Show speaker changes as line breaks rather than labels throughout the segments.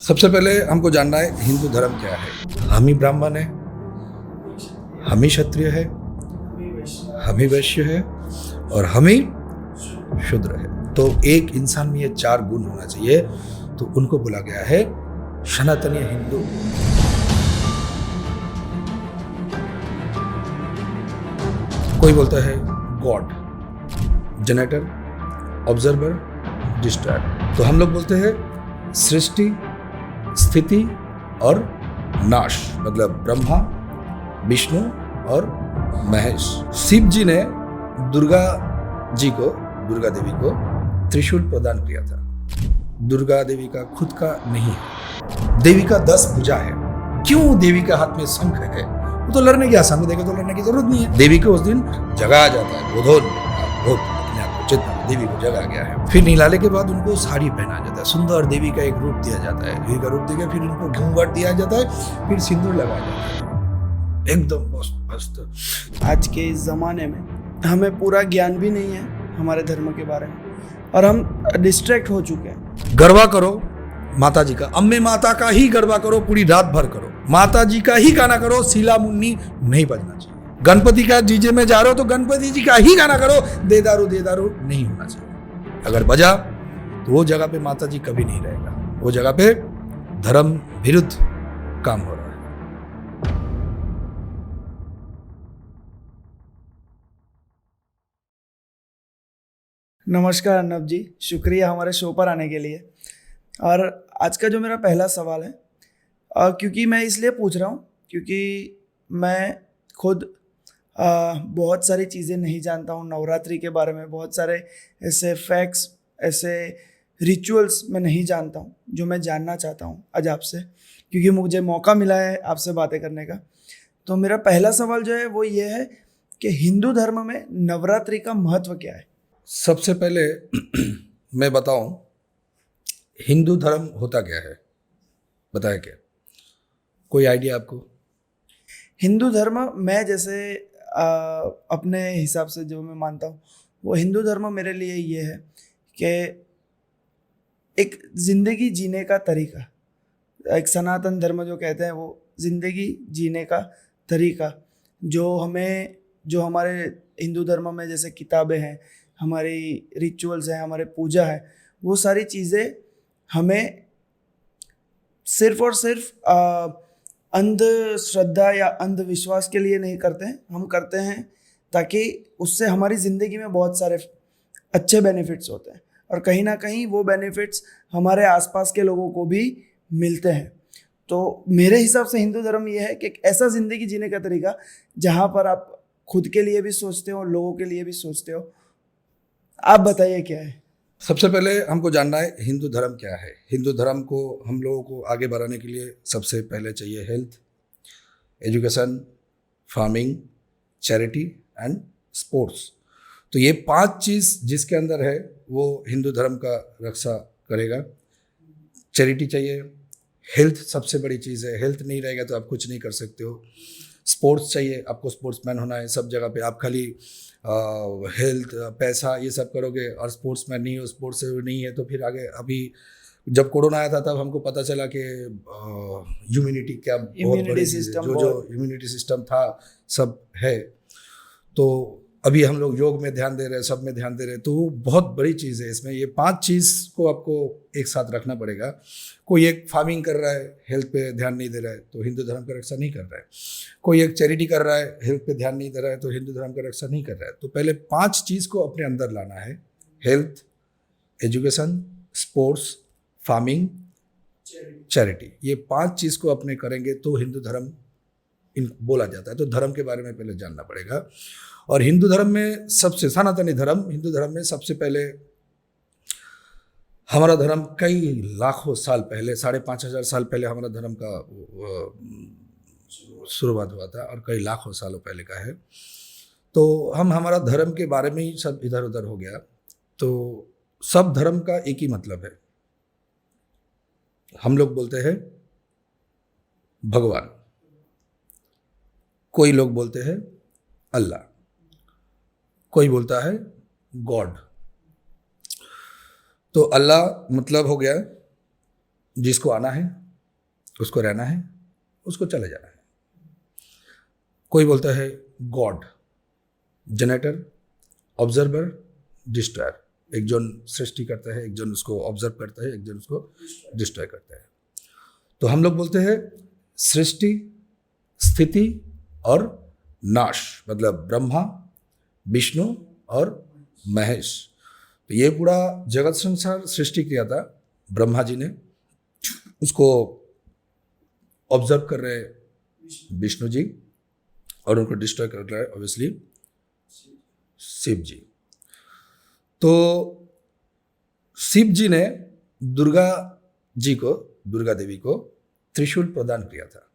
सबसे पहले हमको जानना है हिंदू धर्म क्या है। हम ही ब्राह्मण है, हम ही क्षत्रिय है, हम ही वैश्य है और हम ही शूद्र है। तो एक इंसान में ये चार गुण होना चाहिए, तो उनको बोला गया है सनातनीय हिंदू। कोई बोलता है गॉड, जनरेटर, ऑब्जर्वर, डिस्ट्रैक्ट। तो हम लोग बोलते हैं सृष्टि, स्थिति और नाश, मतलब ब्रह्मा, विष्णु और महेश। शिव जी ने दुर्गा देवी को त्रिशूल प्रदान किया था। दुर्गा देवी का खुद का नहीं है, देवी का 10 भुजा है। क्यों देवी के हाथ में शंख है? वो तो लड़ने की आसामी देखे तो लड़ने की जरूरत नहीं है। देवी को उस दिन जगाया जाता है, देवी को जगा गया है। फिर निलाले के बाद उनको साड़ी पहना जाता है, सुंदर देवी का एक रूप दिया जाता है। देवी का रूप देकर फिर उनको घूंघट दिया जाता है, फिर सिंदूर लगाया जाता है, एकदम मस्त।
आज के इस ज़माने में हमें पूरा ज्ञान भी नहीं है हमारे धर्म के बारे में और हम डिस्ट्रैक्ट हो चुके हैं।
गरबा करो माता जी का, अम्मे माता का ही गरबा करो, पूरी रात भर करो, माता जी का ही गाना करो, सीला मुन्नी नहीं बजना चाहिए। गणपति का डीजे में जा रहे हो तो गणपति जी का ही गाना करो, दे दारू नहीं होना चाहिए। अगर बजा तो वो जगह पे माता जी कभी नहीं रहेगा, वो जगह पे धर्म विरुद्ध काम हो रहा है।
नमस्कार अर्नब जी, शुक्रिया हमारे शो पर आने के लिए। और आज का जो मेरा पहला सवाल है, क्योंकि मैं इसलिए पूछ रहा हूँ क्योंकि मैं खुद बहुत सारी चीज़ें नहीं जानता हूँ नवरात्रि के बारे में। बहुत सारे ऐसे फैक्ट्स, ऐसे रिचुअल्स मैं नहीं जानता हूँ जो मैं जानना चाहता हूँ आज आपसे, क्योंकि मुझे मौका मिला है आपसे बातें करने का। तो मेरा पहला सवाल जो है वो ये है कि हिंदू धर्म में नवरात्रि का महत्व क्या है?
सबसे पहले मैं बताऊं हिंदू धर्म होता क्या है, बताया क्या? कोई आइडिया आपको?
हिंदू धर्म मैं जैसे अपने हिसाब से जो मैं मानता हूँ, वो हिंदू धर्म मेरे लिए ये है कि एक ज़िंदगी जीने का तरीका, एक सनातन धर्म जो कहते हैं वो ज़िंदगी जीने का तरीका, जो हमारे हिंदू धर्म में जैसे किताबें हैं, हमारी रिचुअल्स हैं, हमारे पूजा है, वो सारी चीज़ें हमें सिर्फ और सिर्फ अंधश्रद्धा या अंधविश्वास के लिए नहीं करते हैं। हम करते हैं ताकि उससे हमारी ज़िंदगी में बहुत सारे अच्छे बेनिफिट्स होते हैं और कहीं ना कहीं वो बेनिफिट्स हमारे आसपास के लोगों को भी मिलते हैं। तो मेरे हिसाब से हिंदू धर्म ये है कि एक ऐसा ज़िंदगी जीने का तरीका जहाँ पर आप खुद के लिए भी सोचते हो, लोगों के लिए भी सोचते हो। आप बताइए क्या है?
सबसे पहले हमको जानना है हिंदू धर्म क्या है। हिंदू धर्म को हम लोगों को आगे बढ़ाने के लिए सबसे पहले चाहिए health, education, farming, charity and sports. तो ये 5 चीज़ जिसके अंदर है वो हिंदू धर्म का रक्षा करेगा। चैरिटी चाहिए, हेल्थ सबसे बड़ी चीज़ है, हेल्थ नहीं रहेगा तो आप कुछ नहीं कर सकते हो। स्पोर्ट्स चाहिए, आपको स्पोर्ट्समैन होना है। सब जगह पे आप खाली हेल्थ, पैसा ये सब करोगे और स्पोर्ट्समैन नहीं हो, स्पोर्ट्स नहीं है तो फिर आगे, अभी जब कोरोना आया था तब हमको पता चला कि इम्यूनिटी क्या बहुत बड़ी चीज़ है, जो इम्यूनिटी सिस्टम था सब है। तो अभी हम लोग योग में ध्यान दे रहे हैं, सब में ध्यान दे रहे हैं, तो वो बहुत बड़ी चीज़ है। इसमें ये 5 चीज़ को आपको एक साथ रखना पड़ेगा। कोई एक फार्मिंग कर रहा है, हेल्थ पे ध्यान नहीं दे रहा है तो हिंदू धर्म का रक्षा नहीं कर रहा है। कोई एक चैरिटी कर रहा है, हेल्थ पे ध्यान नहीं दे रहा है तो हिंदू धर्म का रक्षा नहीं कर रहा है। तो पहले 5 चीज़ को अपने अंदर लाना है, health, education, sports, farming, charity. ये 5 चीज़ को अपने करेंगे तो हिंदू धर्म बोला जाता है। तो धर्म के बारे में पहले जानना पड़ेगा। और हिंदू धर्म में सबसे, सनातनी धर्म, हिंदू धर्म में सबसे पहले हमारा धर्म कई लाखों साल पहले, 5,500 साल पहले हमारा धर्म का शुरुआत हुआ था और कई लाखों सालों पहले का है। तो हमारा धर्म के बारे में ही सब इधर उधर हो गया। तो सब धर्म का एक ही मतलब है। हम लोग बोलते हैं भगवान, कोई लोग बोलते हैं अल्लाह, कोई बोलता है गॉड। तो अल्लाह मतलब हो गया जिसको आना है उसको रहना है, उसको चले जाना है। कोई बोलता है गॉड, जनरेटर, ऑब्जर्वर, डिस्ट्रॉयर। एक जन सृष्टि करता है, एक जन उसको ऑब्जर्व करता है, एक जन उसको डिस्ट्रॉय करता है। तो हम लोग बोलते हैं सृष्टि, स्थिति और नाश, मतलब ब्रह्मा, विष्णु और महेश। तो ये पूरा जगत संसार सृष्टि किया था ब्रह्मा जी ने, उसको ऑब्जर्व कर रहे विष्णु जी और उनको डिस्ट्रॉय कर रहा है ऑब्वियसली शिव जी। तो शिव जी ने दुर्गा जी को, दुर्गा देवी को त्रिशूल प्रदान किया था।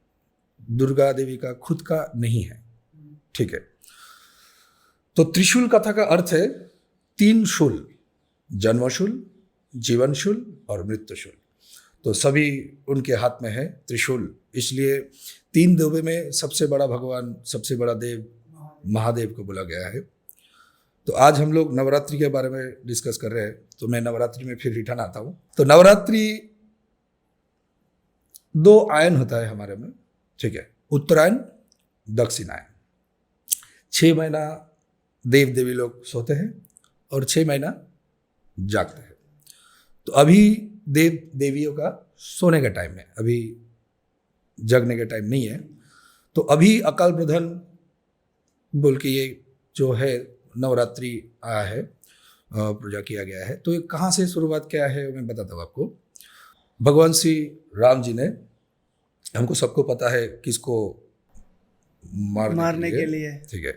दुर्गा देवी का खुद का नहीं है, ठीक है। तो त्रिशूल कथा का अर्थ है 3 शूल, जन्मशूल, जीवनशूल और मृत्युशूल। तो सभी उनके हाथ में है त्रिशूल, इसलिए 3 देवों में सबसे बड़ा भगवान, सबसे बड़ा देव महादेव को बोला गया है। तो आज हम लोग नवरात्रि के बारे में डिस्कस कर रहे हैं, तो मैं नवरात्रि में फिर रिटर्न आता हूँ। तो नवरात्रि 2 आयन होता है हमारे में, ठीक है, उत्तरायण, दक्षिणायन। 6 महीना देव देवी लोग सोते हैं और 6 महीना जागते हैं। तो अभी देव देवियों का सोने का टाइम है, अभी जगने का टाइम नहीं है। तो अभी अकाल प्रधान बोल के ये जो है नवरात्रि आया है, पूजा किया गया है। तो ये कहाँ से शुरुआत क्या है मैं बताता हूँ आपको। भगवान श्री राम जी ने, हमको सबको पता है किसको मारने के लिए, ठीक है,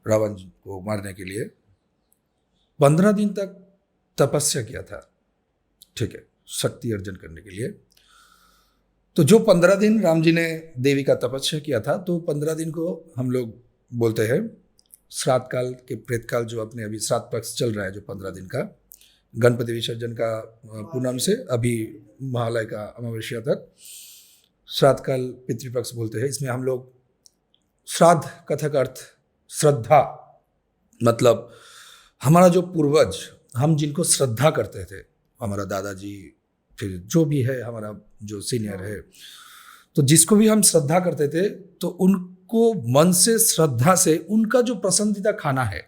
रावण को मारने के लिए 15 दिन तक तपस्या किया था, ठीक है, शक्ति अर्जन करने के लिए। तो जो 15 दिन राम जी ने देवी का तपस्या किया था, तो 15 दिन को हम लोग बोलते हैं श्राद्ध काल के प्रेत काल, जो अपने अभी श्राद्ध पक्ष चल रहा है, जो 15 दिन का, गणपति विसर्जन का पूनम से अभी महालय का अमावस्या तक श्राद्ध काल पितृपक्ष बोलते हैं। इसमें हम लोग श्राद्ध कथा का अर्थ श्रद्धा, मतलब हमारा जो पूर्वज, हम जिनको श्रद्धा करते थे, हमारा दादाजी, फिर जो भी है हमारा जो सीनियर है, तो जिसको भी हम श्रद्धा करते थे, तो उनको मन से श्रद्धा से उनका जो पसंदीदा खाना है,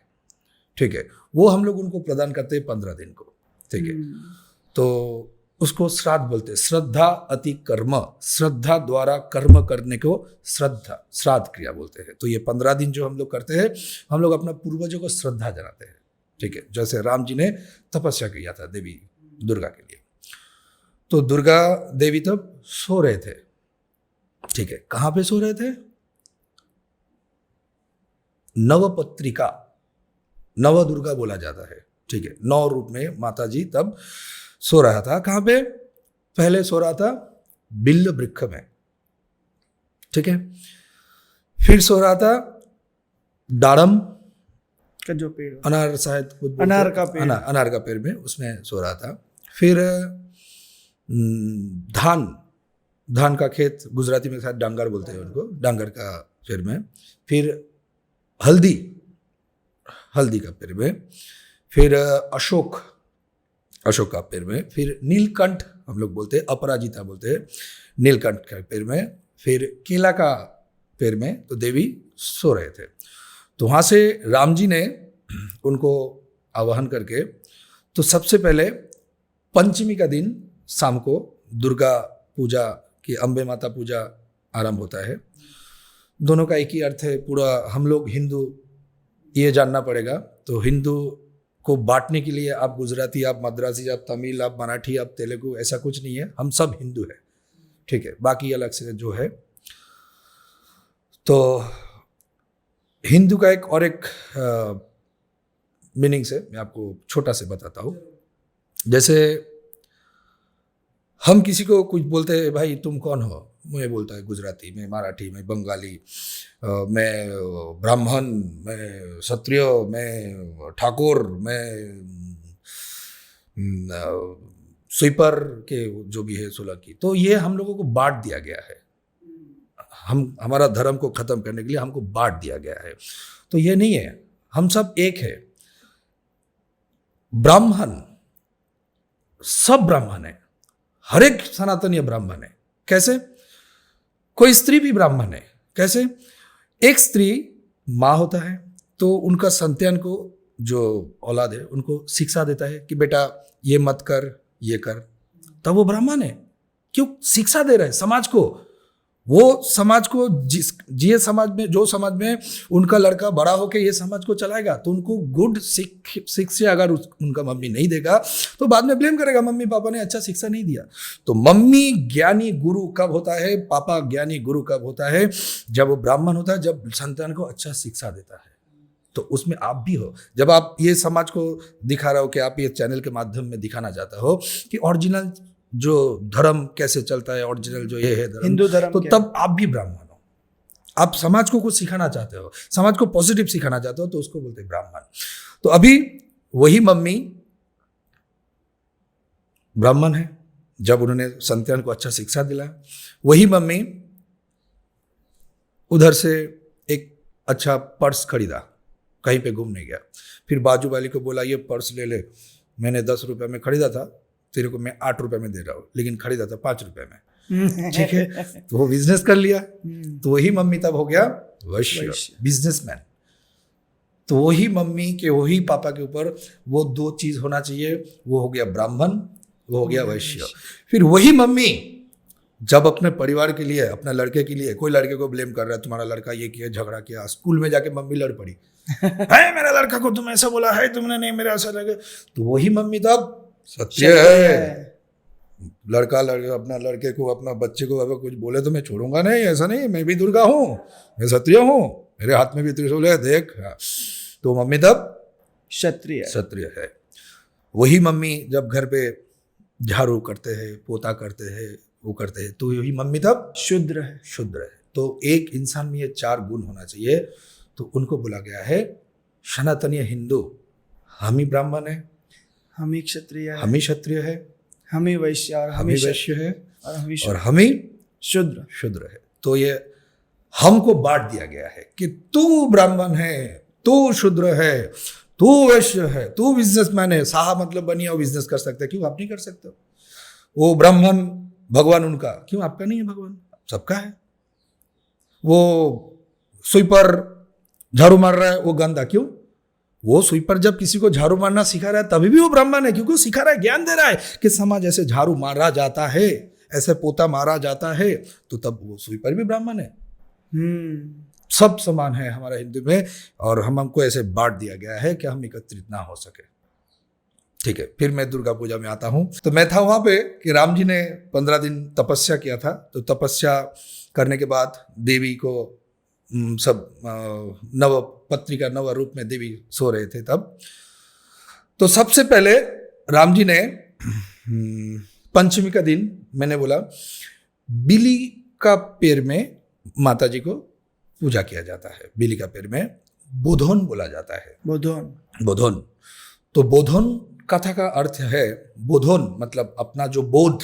ठीक है, वो हम लोग उनको प्रदान करते हैं 15 दिन को, ठीक है। तो उसको श्राद्ध बोलते हैं। श्रद्धा अति कर्म, श्रद्धा द्वारा कर्म करने को श्रद्धा, श्राद्ध क्रिया बोलते हैं। तो ये 15 दिन जो हम लोग करते हैं, हम लोग अपना पूर्वजों को श्रद्धा जनाते हैं, ठीक है। जैसे राम जी ने तपस्या किया था देवी दुर्गा के लिए, तो दुर्गा देवी तब सो रहे थे, ठीक है। कहाँ पे सो रहे थे? नवपत्रिका, नव दुर्गा बोला जाता है, ठीक है। 9 रूप में माता जी तब सो रहा था। कहाँ पे? पहले सो रहा था बिल्ल वृक्ष में, ठीक है। फिर सो रहा था दाड़म
का जो पेड़,
अनार, शायद
अनार का पेड़,
अनार का पेड़ में, उसमें सो रहा था। फिर धान का खेत, गुजराती में शायद डांगर बोलते हैं उनको, डांगर का पेड़ में। फिर हल्दी का पेड़ में। फिर अशोक का पेड़ में। फिर नीलकंठ हम लोग बोलते हैं, अपराजिता बोलते हैं, नीलकंठ का पेड़ में। फिर केला का पेड़ में। तो देवी सो रहे थे। तो वहाँ से राम जी ने उनको आवाहन करके, तो सबसे पहले पंचमी का दिन शाम को दुर्गा पूजा की, अम्बे माता पूजा आरंभ होता है। दोनों का एक ही अर्थ है। पूरा हम लोग हिंदू, ये जानना पड़ेगा। तो हिंदू को बांटने के लिए आप गुजराती, आप मद्रासी, आप तमिल, आप मराठी, आप तेलुगु, ऐसा कुछ नहीं है। हम सब हिंदू है, ठीक है। बाकी अलग से जो है, तो हिंदू का एक मीनिंग्स है, मैं आपको छोटा से बताता हूँ। जैसे हम किसी को कुछ बोलते हैं, भाई तुम कौन हो, मैं बोलता है गुजराती, मैं मराठी, मैं बंगाली, मैं ब्राह्मण, मैं क्षत्रिय, मैं ठाकुर, मैं स्वीपर के जो भी है 16 की। तो ये हम लोगों को बांट दिया गया है। हमारा धर्म को खत्म करने के लिए हमको बांट दिया गया है। तो ये नहीं है, हम सब एक है। ब्राह्मण, सब ब्राह्मण है, हर एक सनातनीय ब्राह्मण है। कैसे? कोई स्त्री भी ब्राह्मण है। कैसे? एक स्त्री माँ होता है तो उनका संतान को जो औलाद है उनको शिक्षा देता है कि बेटा ये मत कर, ये कर, तब वो ब्राह्मण है। क्यों? शिक्षा दे रहे हैं समाज को। वो समाज को समाज में, जो समाज में उनका लड़का बड़ा होकर ये समाज को चलाएगा, तो उनको गुड शिक्षा अगर उनका मम्मी नहीं देगा तो बाद में ब्लेम करेगा, मम्मी पापा ने अच्छा शिक्षा नहीं दिया। तो मम्मी ज्ञानी गुरु कब होता है, पापा ज्ञानी गुरु कब होता है? जब वो ब्राह्मण होता है, जब संतान को अच्छा शिक्षा देता है। तो उसमें आप भी हो। जब आप ये समाज को दिखा रहे हो, कि आप ये चैनल के माध्यम में दिखाना चाहते हो कि ओरिजिनल जो धर्म कैसे चलता है, ओरिजिनल जो ये है धर्म,
हिंदू धर्म,
तो तब आप भी ब्राह्मण हो। आप समाज को कुछ सिखाना चाहते हो, समाज को पॉजिटिव सिखाना चाहते हो, तो उसको बोलते हैं ब्राह्मण। तो अभी वही मम्मी ब्राह्मण है, जब उन्होंने संतान को अच्छा शिक्षा दिलाया, वही मम्मी उधर से एक अच्छा पर्स खरीदा, कहीं पे घूमने गया, फिर बाजू वाली को बोला ये पर्स ले ले, मैंने 10 रुपए में खरीदा था, तेरे को मैं 8 रुपए में दे रहा हूँ, लेकिन खरीदा था 5 रुपए में। ठीक है, तो वो बिजनेस कर लिया। तो वही मम्मी तब हो गया वैश्य, बिजनेसमैन। तो वही मम्मी के वही पापा के ऊपर वो 2 चीज होना चाहिए, वो हो गया ब्राह्मण, वो हो गया वैश्य। फिर वही मम्मी जब अपने परिवार के लिए, अपने लड़के के लिए, कोई लड़के को ब्लेम कर रहा है, तुम्हारा लड़का ये किया, झगड़ा किया, स्कूल में जाके मम्मी लड़ पड़ी है, मेरा लड़का को तुम ऐसा बोला है, तुमने नहीं, मेरा ऐसा लगे। तो वही मम्मी तब सत्य है। लड़का अपना लड़के को, अपना बच्चे को अगर कुछ बोले तो मैं छोड़ूंगा नहीं, ऐसा नहीं, मैं भी दुर्गा हूँ, मैं क्षत्रिय हूँ, मेरे हाथ में भी त्रिशूल है, देख। तो मम्मी तब क्षत्रिय है। वही मम्मी जब घर पे झाड़ू करते हैं, पोता करते हैं, वो करते हैं, तो यही मम्मी तब शुद्र है। तो एक इंसान में ये 4 गुण होना चाहिए। तो उनको बोला गया है सनातनीय हिंदू, हम ही ब्राह्मण है,
हम ही क्षत्रिय है, हम ही वैश्य है, और हम ही शुद्र है। तो ये हमको बांट दिया गया है कि तू ब्राह्मण है, तू शुद्र है, तू वैश्य है, तू बिजनेसमैन है। साहा मतलब बनिए और बिजनेस कर सकते, क्यों आप नहीं कर सकते हो? वो ब्राह्मण भगवान उनका, क्यों आपका नहीं है भगवान? सबका है। वो स्वीपर झाड़ू मार रहा है, वो गंदा, क्यों? वो स्वीपर जब किसी को झाड़ू मारना सिखा रहा है तभी भी वो ब्राह्मण है, क्योंकि वो सिखा रहा है, ज्ञान दे रहा है कि समाज ऐसे झाड़ू मारा जाता है, ऐसे पोता मारा जाता है, तो तब वो स्वीपर भी ब्राह्मण है। सब समान है हमारा हिंदू में, और हमको ऐसे बांट दिया गया है कि हम एकत्रित ना हो सके। ठीक है, फिर मैं दुर्गा पूजा में आता हूँ। तो मैं था वहां पे कि राम जी ने 15 दिन तपस्या किया था। तो तपस्या करने के बाद देवी को सब नव पत्रिका, नव रूप में देवी सो रहे थे तब। तो सबसे पहले राम जी ने पंचमी का दिन, मैंने बोला बिल्ली का पैर में माता जी को पूजा किया जाता है। बिल्ली का पैर में बोधन बोला जाता है। बोधन। तो बोधन कथा का अर्थ है, बोधन मतलब अपना जो बोध,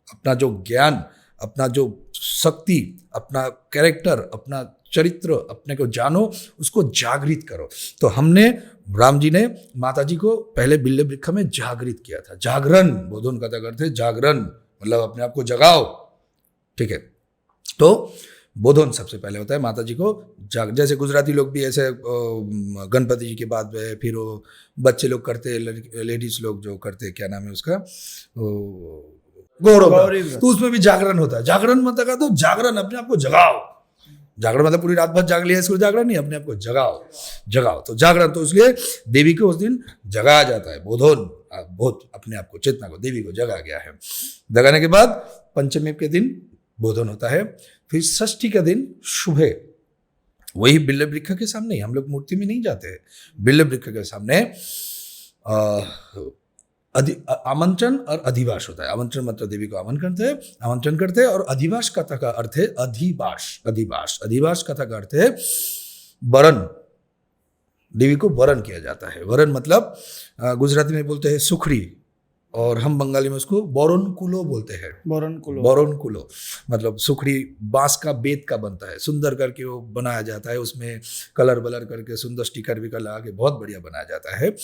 अपना जो ज्ञान, अपना जो शक्ति, अपना कैरेक्टर, अपना चरित्र, अपने को जानो, उसको जागृत करो। तो हमने, राम जी ने माता जी को पहले बिल्ले वृक्ष में जागृत किया था। जागरण, बोधन कथा करते हैं जागरण, मतलब अपने आप को जगाओ। ठीक है, तो बोधन सबसे पहले होता है माता जी को जैसे गुजराती लोग भी ऐसे गणपति जी के बाद में फिर वो बच्चे लोग करते, लेडीज लोग जो करते, क्या नाम है उसका, गौरव, तो उसमें भी जागरण होता है। जागरण मतलब तो जागरण, अपने आप को जगाओ। जागरण मतलब पूरी रात भर जाग लिया, इसको जागरण नहीं, अपने आप को जगाओ। तो जागरण, तो इसलिए देवी को उस दिन जगाया जाता है। बोधन, बहुत अपने आप को, चेतना को, देवी को जगा गया है। जगाने के बाद पंचमी के दिन बोधन होता है। फिर षष्ठी का दिन सुबह वही बिल्ले वृक्ष के सामने ही, हम लोग मूर्ति में नहीं जाते हैं, बिल्ले वृक्ष के सामने आमंत्रण और अधिवास होता है। आमंत्रण मतलब देवी को आमंत्रण करते हैं, और अधिवास कथा का अर्थ है अधिवास कथा का अर्थ है वरण। देवी को वरण किया जाता है। वरण मतलब गुजराती में बोलते हैं सुखड़ी, और हम बंगाली में उसको बोरनकुलो बोलते हैं। बोरनकुलो मतलब सुखड़ी बांस का, बेत का बनता है, सुंदर करके वो बनाया जाता है। उसमें कलर बलर करके सुंदर स्टिकर विकर लगा के बहुत बढ़िया बनाया जाता है।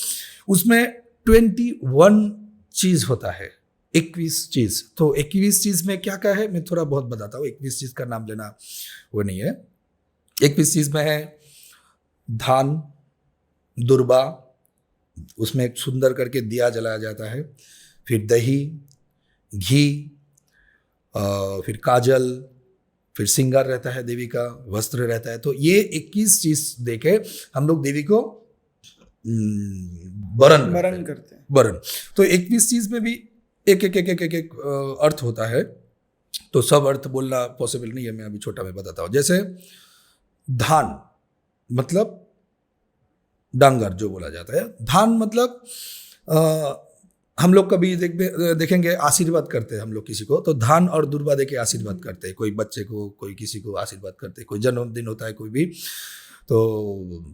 उसमें 21 चीज होता है।
21 चीज, तो 21 चीज में क्या क्या है मैं थोड़ा बहुत बताता हूँ। 21 चीज का नाम लेना वो नहीं है। 21 चीज में है धान, दुर्बा, उसमें एक सुंदर करके दिया जलाया जाता है, फिर दही, घी, फिर काजल, फिर श्रृंगार रहता है देवी का, वस्त्र रहता है। तो ये 21 चीज देके हम लोग देवी को वरण
करते हैं।
वरण। तो 21 चीज में भी एक एक एक एक एक, एक अर्थ होता है, तो सब अर्थ बोलना पॉसिबल नहीं है, मैं अभी छोटा में बताता हूँ। जैसे धान मतलब डांगर जो बोला जाता है, धान मतलब हम लोग कभी देखेंगे आशीर्वाद करते हैं हम लोग किसी को, तो धान और दुर्बा देके आशीर्वाद करते हैं, कोई बच्चे को, कोई किसी को आशीर्वाद करते हैं, कोई जन्मदिन होता है कोई भी। तो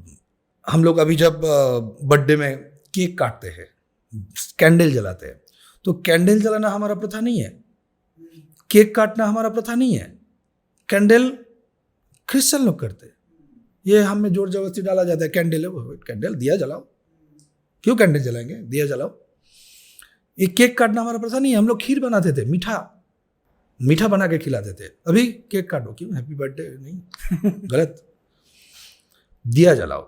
हम लोग अभी जब बर्थडे में केक काटते हैं, कैंडल जलाते हैं, तो कैंडल जलाना हमारा प्रथा नहीं है, केक काटना हमारा प्रथा नहीं है। कैंडल क्रिश्चियन लोग करते हैं, ये हमें जोर जबरदस्ती डाला जाता है, कैंडल है वो, कैंडल दिया जलाओ, क्यों कैंडल जलाएंगे, दिया जलाओ। ये केक काटना हमारा प्रथा नहीं है। हम लोग खीर बनाते थे, मीठा बना के खिलाते थे। अभी केक काटो, क्यों, हैप्पी बर्थडे नहीं, गलत। दिया जलाओ।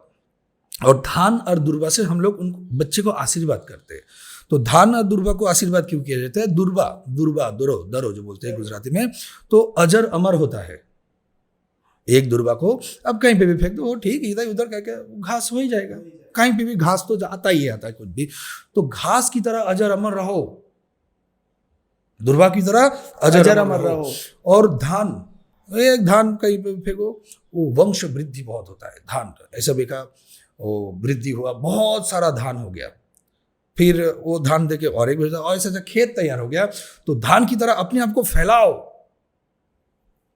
और धान और दुर्बा से हम लोग उनको बच्चे को आशीर्वाद करते हैं। तो धान और दुर्बा को आशीर्वाद क्यों किया जाता है? दुर्बा दरो जो बोलते हैं गुजराती में, तो अजर अमर होता है। एक दुर्बा को अब कहीं पे भी फेंक दो, ठीक इधर उधर करके घास हो ही जाएगा, कहीं पे भी घास तो आता ही आता है कुछ भी। तो घास की तरह अजर अमर रहो, दुर्बा की तरह अजर अमर रहो। और धान, एक धान कहीं पे फेंको, वो वंश वृद्धि बहुत होता है। धान ऐसा देखा, वो वृद्धि हुआ, बहुत सारा धान हो गया, फिर वो धान देके और एक और ऐसा खेत तैयार हो गया। तो धान की तरह अपने आप को फैलाओ,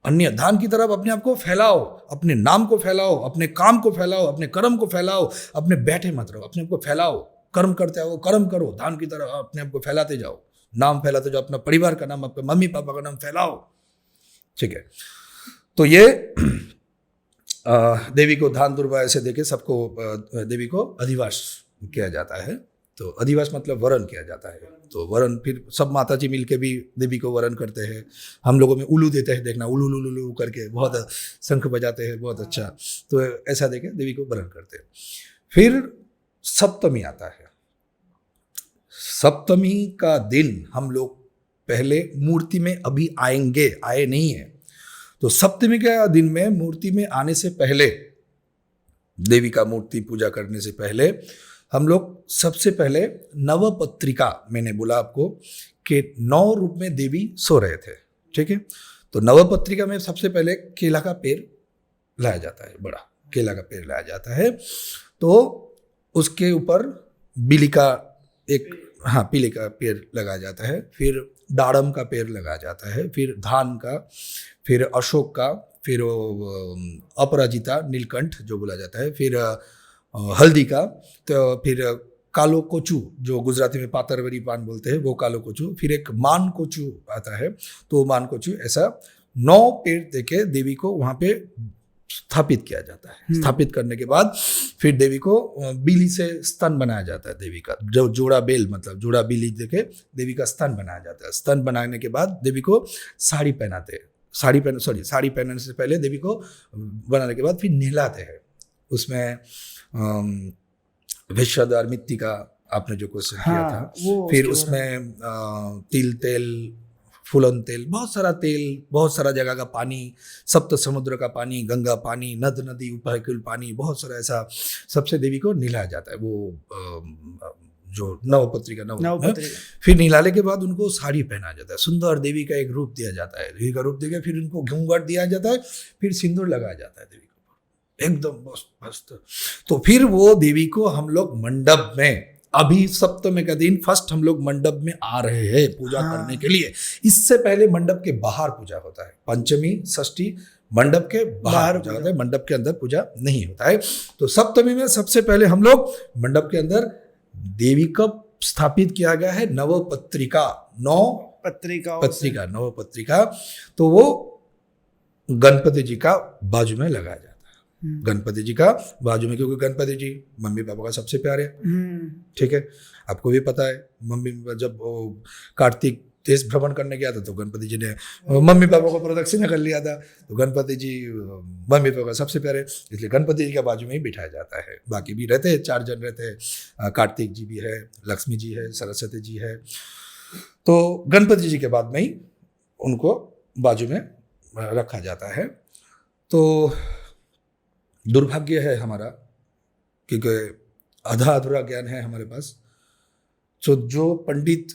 अन्य धान की तरफ अपने आप को फैलाओ, अपने नाम को फैलाओ, अपने काम को फैलाओ, अपने कर्म को फैलाओ, अपने बैठे मत रहो, अपने आप को फैलाओ, कर्म करते आओ, कर्म करो, धान की तरह अपने आप को फैलाते जाओ, नाम फैलाते जाओ, अपना परिवार का नाम, अपने मम्मी पापा का नाम फैलाओ। ठीक है, तो ये देवी को धान दुर्बा ऐसे देके सबको देवी को अधिवास किया जाता है। तो अधिवास मतलब वरण किया जाता है। तो वरण फिर सब माता जी मिलके भी देवी को वरण करते हैं। हम लोगों में उल्लू देते हैं, देखना उल्लू उल्लू उल्लू करके बहुत शंख बजाते हैं, बहुत अच्छा। तो ऐसा देके देवी को वरण करते हैं। फिर सप्तमी आता है। सप्तमी का दिन हम लोग पहले मूर्ति में अभी आएंगे, आए नहीं है, तो सप्तमी के दिन में मूर्ति में आने से पहले, देवी का मूर्ति पूजा करने से पहले हम लोग सबसे पहले नवपत्रिका, मैंने बोला आपको कि 9 रूप में देवी सो रहे थे। ठीक है, तो नवपत्रिका में सबसे पहले केला का पेड़ लाया जाता है, बड़ा केला का पेड़ लाया जाता है। तो उसके ऊपर बिली का एक, हाँ, पीले का पेड़ लगाया जाता है, फिर दाड़म का पेड़ लगाया जाता है, फिर धान का, फिर अशोक का, फिर अपराजिता नीलकंठ जो बोला जाता है, फिर हल्दी का, तो फिर कालो कोचू जो गुजराती में पातरवरी पान बोलते हैं वो कालो कोचू, फिर एक मान कोचू आता है, तो मान कोचू, ऐसा 9 पेड़ देके देवी को वहाँ पे स्थापित किया जाता है। स्थापित करने के बाद फिर देवी को बिली से स्तन बनाया जाता है। देवी का जो जोड़ा बेल मतलब जोड़ा बिली देके देवी का स्तन बनाया जाता है। स्तन बनाने के बाद देवी को साड़ी पहनाते हैं। साड़ी पहनने से पहले देवी को बनाने के बाद फिर नहलाते हैं। उसमें विषादार मिट्टी का आपने जो क्वेश्चन किया था, फिर उसमें तिल तेल, फूलन तेल, बहुत सारा तेल, बहुत सारा जगह का पानी, सप्त समुद्र का पानी, गंगा पानी, नद नदी उपकुल पानी, बहुत सारा ऐसा सबसे देवी को नहलाया जाता है। वो जो नवपत्रिका फिर नहलाने के बाद उनको साड़ी पहनाया जाता है, सुंदर देवी का एक रूप दिया जाता है। देवी का रूप देकर फिर उनको घूंघट दिया जाता है, फिर सिंदूर लगाया जाता है देवी के ऊपर, एकदम मस्त। तो फिर वो देवी को हम लोग मंडप में, अभी सप्तमी का दिन फर्स्ट हम लोग मंडप में आ रहे हैं पूजा करने के लिए। इससे पहले मंडप के बाहर पूजा होता है। पंचमी षष्ठी मंडप के बाहर पूजा होता है, मंडप के अंदर पूजा नहीं होता है। तो सप्तमी में सबसे पहले हम लोग मंडप के अंदर देवी का स्थापित किया गया है नवपत्रिका, नवपत्रिका, तो वो गणपति जी का बाजू में लगाया जाता है। गणपति जी का बाजू में, क्योंकि गणपति जी मम्मी पापा का सबसे प्यारे, ठीक है। आपको भी पता है, मम्मी जब कार्तिक देश भ्रमण करने गया था तो गणपति जी ने मम्मी पापा को प्रदक्षिणा कर लिया था, तो गणपति जी मम्मी पापा का सबसे प्यारे, इसलिए गणपति जी के बाजू में ही बिठाया जाता है। बाकी भी रहते हैं, 4 जन रहते हैं, कार्तिक जी भी है, लक्ष्मी जी है, सरस्वती जी है, तो गणपति जी के बाद में ही उनको बाजू में रखा जाता है। तो दुर्भाग्य है हमारा, क्योंकि आधा अधूरा ज्ञान है हमारे पास। तो जो पंडित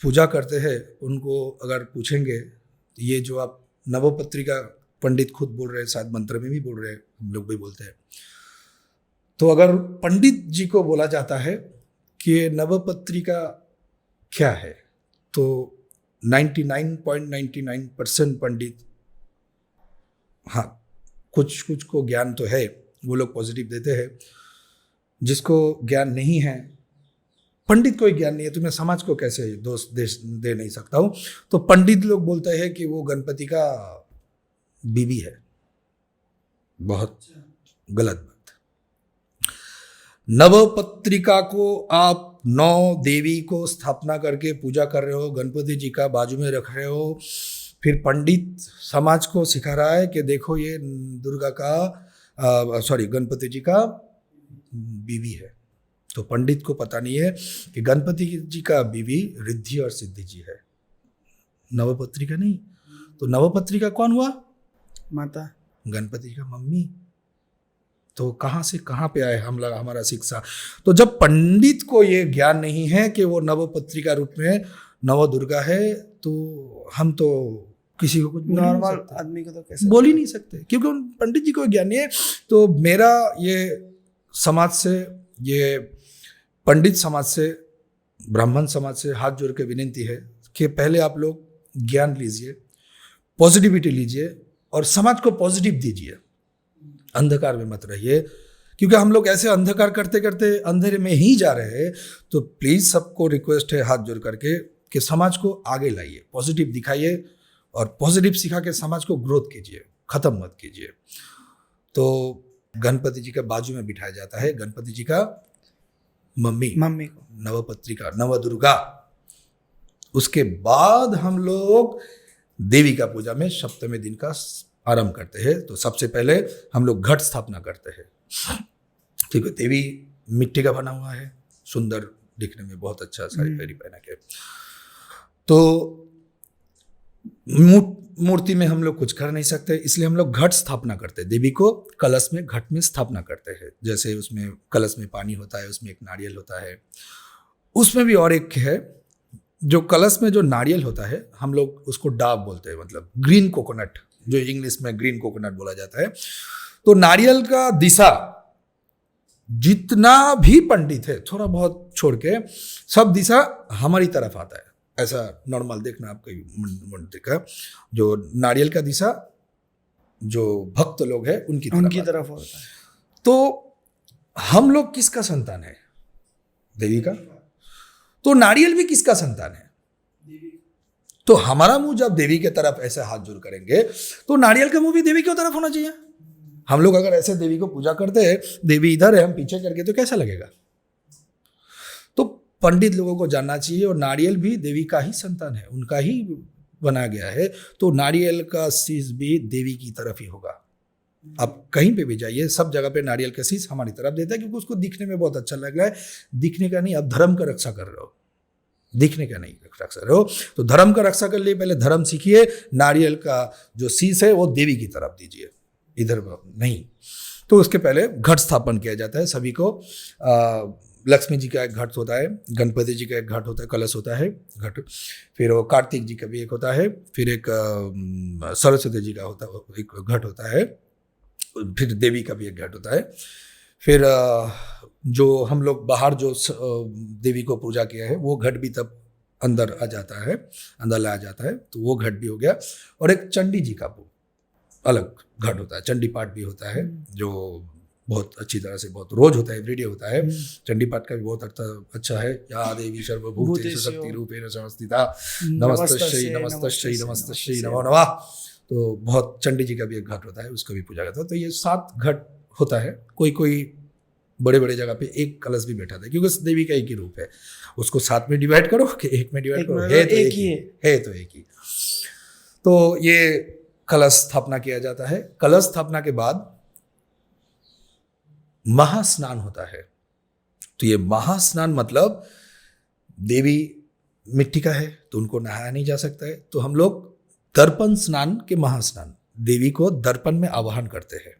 पूजा करते हैं उनको अगर पूछेंगे, ये जो आप नवपत्रिका, पंडित खुद बोल रहे हैं, शायद मंत्र में भी बोल रहे हैं, हम लोग भी बोलते हैं, तो अगर पंडित जी को बोला जाता है कि नवपत्रिका क्या है, तो 99.99% पंडित, हाँ कुछ कुछ को ज्ञान तो है, वो लोग पॉजिटिव देते हैं। जिसको ज्ञान नहीं है, पंडित को ज्ञान नहीं है, तो मैं समाज को कैसे दोष दे नहीं सकता हूँ। तो पंडित लोग बोलते हैं कि वो गणपति का बीवी है, बहुत गलत बात। नवपत्रिका को आप 9 देवी को स्थापना करके पूजा कर रहे हो, गणपति जी का बाजू में रख रहे हो, फिर पंडित समाज को सिखा रहा है कि देखो ये दुर्गा का गणपति जी का बीवी है। तो पंडित को पता नहीं है कि गणपति जी का बीवी रिद्धि और सिद्धि जी है, नवपत्रिका नहीं। तो नवपत्रिका कौन हुआ?
माता,
गणपति जी का मम्मी। तो कहाँ से कहाँ पे आए हम लोग, हमारा शिक्षा। तो जब पंडित को ये ज्ञान नहीं है कि वो नवपत्रिका रूप में नव दुर्गा है, तो हम तो किसी को कुछ
नॉर्मल आदमी को तो कैसे
बोल ही नहीं सकते, क्योंकि उन पंडित जी को ज्ञान नहीं है। तो मेरा ये समाज से, ये पंडित समाज से, ब्राह्मण समाज से हाथ जोड़ के विनती है कि पहले आप लोग ज्ञान लीजिए, पॉजिटिविटी लीजिए और समाज को पॉजिटिव दीजिए, अंधकार में मत रहिए, क्योंकि हम लोग ऐसे अंधकार करते करते अंधेरे में ही जा रहे हैं। तो प्लीज सबको रिक्वेस्ट है हाथ जोड़ करके कि समाज को आगे लाइए, पॉजिटिव दिखाइए और पॉजिटिव सिखा के समाज को ग्रोथ कीजिए, खत्म मत कीजिए। तो गणपति जी के बाजू में बिठाया जाता है गणपति जी का मम्मी को, नवपत्रिका, नवदुर्गा। उसके बाद हम लोग देवी का पूजा में सप्तमी दिन का आरंभ करते हैं। तो सबसे पहले हम लोग घट स्थापना करते हैं, ठीक है। देवी मिट्टी का बना हुआ है, सुंदर दिखने में, बहुत अच्छा साड़ी पहरी पहना के। तो मूर्ति में हम लोग कुछ कर नहीं सकते, इसलिए हम लोग घट स्थापना करते हैं। देवी को कलश में, घट में स्थापना करते हैं। जैसे उसमें कलश में पानी होता है, उसमें एक नारियल होता है, उसमें भी और एक है, जो कलश में जो नारियल होता है हम लोग उसको डाब बोलते हैं, मतलब ग्रीन कोकोनट, जो इंग्लिश में ग्रीन कोकोनट बोला जाता है। तो नारियल का दिशा जितना भी पंडित है, थोड़ा बहुत छोड़ के सब दिशा हमारी तरफ आता है। ऐसा नॉर्मल देखना आपका मंदिर का जो नारियल का दिशा, जो भक्त लोग हैं उनकी तरफ होता है। तो हम लोग किसका संतान है? देवी का। तो नारियल भी किसका संतान है? तो हमारा मुंह जब देवी के तरफ ऐसे हाथ जोड़ करेंगे तो नारियल का मुंह भी देवी की तरफ होना चाहिए। हम लोग अगर ऐसे देवी को पूजा करते हैं, देवी इधर है, हम पीछे करके, तो कैसा लगेगा? तो पंडित लोगों को जानना चाहिए, और नारियल भी देवी का ही संतान है, उनका ही बना गया है। तो नारियल का शीश भी देवी की तरफ ही होगा। आप कहीं पे भी जाइए, सब जगह पे नारियल का शीश हमारी तरफ देता है, क्योंकि उसको दिखने में बहुत अच्छा लग रहा है। दिखने का नहीं, आप धर्म का रक्षा कर रहे हो, दिखने का नहीं रक्षा कर रहे हो। तो धर्म का रक्षा कर लिए पहले धर्म सीखिए। नारियल का जो शीश है वो देवी की तरफ दीजिए, इधर नहीं। तो उसके पहले घट स्थापन किया जाता है सभी को। लक्ष्मी जी का एक घट होता है, गणपति जी का एक घट होता है, कलश होता है घट, फिर वो कार्तिक जी का भी एक होता है, फिर एक सरस्वती जी का होता है, एक घट होता है, फिर देवी का भी एक घट होता है। फिर जो हम लोग बाहर जो देवी को पूजा किया है वो घट भी तब अंदर आ जाता है, अंदर लाया जाता है, तो वो घट भी हो गया। और एक चंडी जी का अलग घट होता है, चंडी पाठ भी होता है, जो बहुत अच्छी तरह से, बहुत रोज होता है, एवरीडे होता है। चंडी पाठ का भी बहुत अच्छा है। या देवी सर्वभूतेषु शक्ति रूपेण संस्थिता, नमस्तस्यै नमस्तस्यै नमस्तस्यै नमो नमः। तो बहुत चंडी जी का भी एक घाट होता है, उसको भी पूजा करता है। तो ये 7 घाट होता है। कोई कोई बड़े बड़े जगह पे एक कलश भी बैठा था, क्योंकि देवी का एक ही रूप है। उसको 7 में डिवाइड करो कि 1 में डिवाइड करो, है तो एक ही है, तो एक ही। तो ये कलश स्थापना किया जाता है। कलश स्थापना के बाद महास्नान होता है। तो ये महास्नान मतलब देवी मिट्टी का है तो उनको नहाया नहीं जा सकता है, तो हम लोग दर्पण स्नान के महास्नान, देवी को दर्पण में आवाहन करते हैं।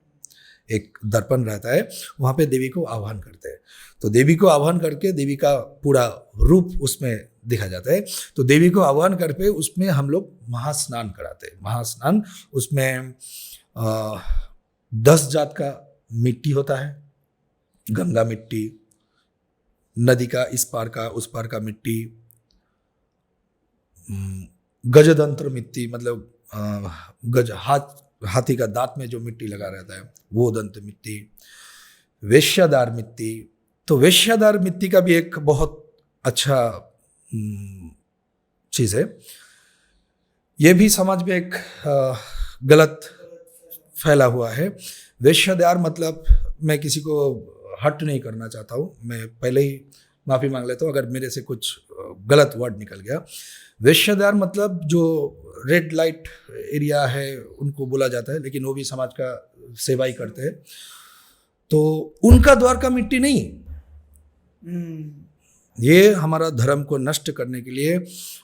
एक दर्पण रहता है, वहाँ पे देवी को आह्वान करते हैं। तो देवी को आह्वान करके देवी का पूरा रूप उसमें दिखा जाता है। तो देवी को आह्वान करके उसमें हम लोग महास्नान कराते हैं। महास्नान उसमें 10 जात का मिट्टी होता है, गंगा मिट्टी, नदी का इस पार का उस पार का मिट्टी, गजदंत्र मिट्टी मतलब गज हाथी का दांत में जो मिट्टी लगा रहता है वो दंत मिट्टी, वेश्यादार मिट्टी। तो वेश्यादार मिट्टी का भी एक बहुत अच्छा चीज़ है। ये भी समाज में एक गलत फैला हुआ है। वेश्यादार मतलब, मैं किसी को हर्ट नहीं करना चाहता हूँ, मैं पहले ही माफ़ी मांग लेता हूँ अगर मेरे से कुछ गलत वर्ड निकल गया। वेश्यादार मतलब जो रेड लाइट एरिया है उनको बोला जाता है, लेकिन वो भी समाज का सेवा ही करते हैं। तो उनका द्वार का मिट्टी नहीं, ये हमारा धर्म को नष्ट करने के लिए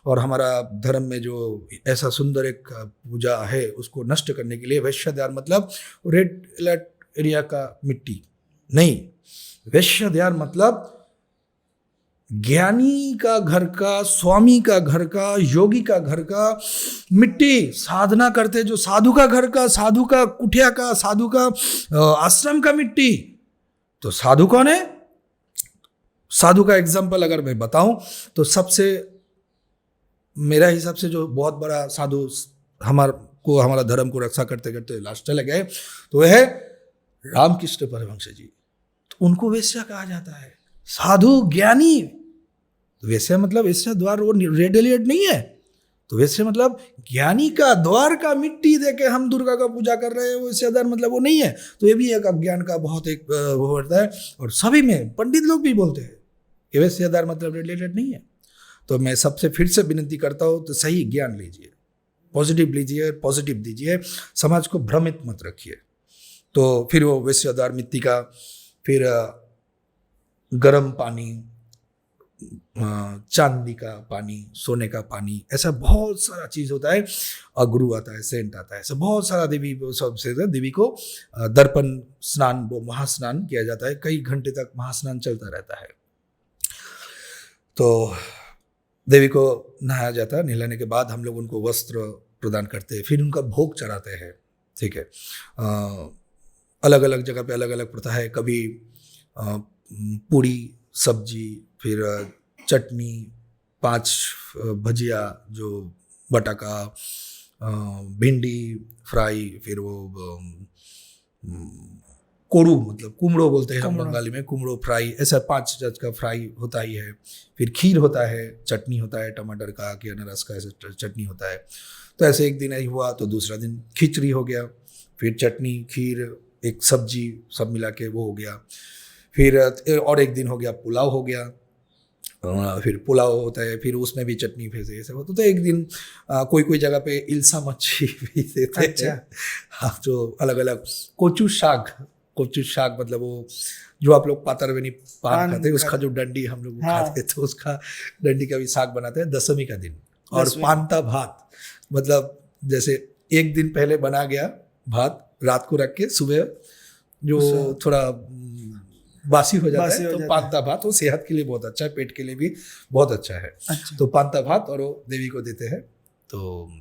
और हमारा धर्म में जो ऐसा सुंदर एक पूजा है उसको नष्ट करने के लिए वेश्यादार मतलब रेड लाइट एरिया का मिट्टी नहीं। वेश्यादार मतलब ज्ञानी का घर का, स्वामी का घर का, योगी का घर का मिट्टी, साधना करते जो साधु का घर का, साधु का कुटिया का, साधु का आश्रम का मिट्टी। तो साधु कौन है? साधु का एग्जाम्पल अगर मैं बताऊं तो सबसे मेरा हिसाब से जो बहुत बड़ा साधु हमारा धर्म को रक्षा करते करते लास्ट चले गए तो वह है रामकृष्ण परमहंस जी। तो उनको वेश्या कहा जाता है, साधु ज्ञानी। तो वेश्या मतलब वेश्या द्वार वो रेड एलियट नहीं है। तो वेश्या मतलब ज्ञानी का द्वार का मिट्टी देके हम दुर्गा का पूजा कर रहे हैं, वो वेश्यादार मतलब वो नहीं है। तो ये भी एक अज्ञान का बहुत एक वो होता है, और सभी में पंडित लोग भी बोलते हैं कि वेश्यादार मतलब रेड एलियट नहीं है। तो मैं सबसे फिर से विनती करता हूँ, तो सही ज्ञान लीजिए, पॉजिटिव लीजिए, पॉजिटिव दीजिए, समाज को भ्रमित मत रखिए। तो फिर वो वेश्यादार मिट्टी का, फिर गर्म पानी, चांदी का पानी, सोने का पानी, ऐसा बहुत सारा चीज़ होता है। अगरू आता है, सेंट आता है, ऐसा बहुत सारा देवी सबसे देवी को दर्पण स्नान, वो महास्नान किया जाता है। कई घंटे तक महास्नान चलता रहता है। तो देवी को नहाया जाता है। नहलाने के बाद हम लोग उनको वस्त्र प्रदान करते हैं, फिर उनका भोग चढ़ाते हैं। ठीक है, अलग अलग जगह पे अलग अलग प्रथा है। कभी पूरी सब्जी, फिर चटनी, 5 भजिया जो बटाका, भिंडी फ्राई, फिर वो कोड़ू मतलब कुमड़ो बोलते हैं हम बंगाली में, कुमड़ो फ्राई, ऐसा 5 चीज का फ्राई होता ही है। फिर खीर होता है, चटनी होता है टमाटर का कि अनारस का, ऐसा चटनी होता है। तो ऐसे एक दिन ही हुआ तो दूसरा दिन खिचड़ी हो गया, फिर चटनी, खीर, एक सब्जी, सब मिला के वो हो गया। फिर और एक दिन हो गया पुलाव हो गया, फिर पुलाव होता है, फिर उसमें भी चटनी, फिर से ऐसा होता। तो एक दिन कोई कोई जगह पे इल्सा मच्छी भी देते हैं। हाँ, जो अलग अलग कोचू शाक मतलब वो जो आप लोग पातरवेनी पान खाते हैं, उसका जो डंडी हम लोग खाते हैं, तो उसका डंडी का भी साग बनाते हैं दशमी का दिन। और पांता भात मतलब जैसे एक दिन पहले बना गया भात, रात को रख के सुबह जो थोड़ा बासी हो जाता है, तो पांता भात वो सेहत के लिए बहुत अच्छा है, पेट के लिए भी बहुत अच्छा है। तो पांता भात और वो देवी को देते हैं। तो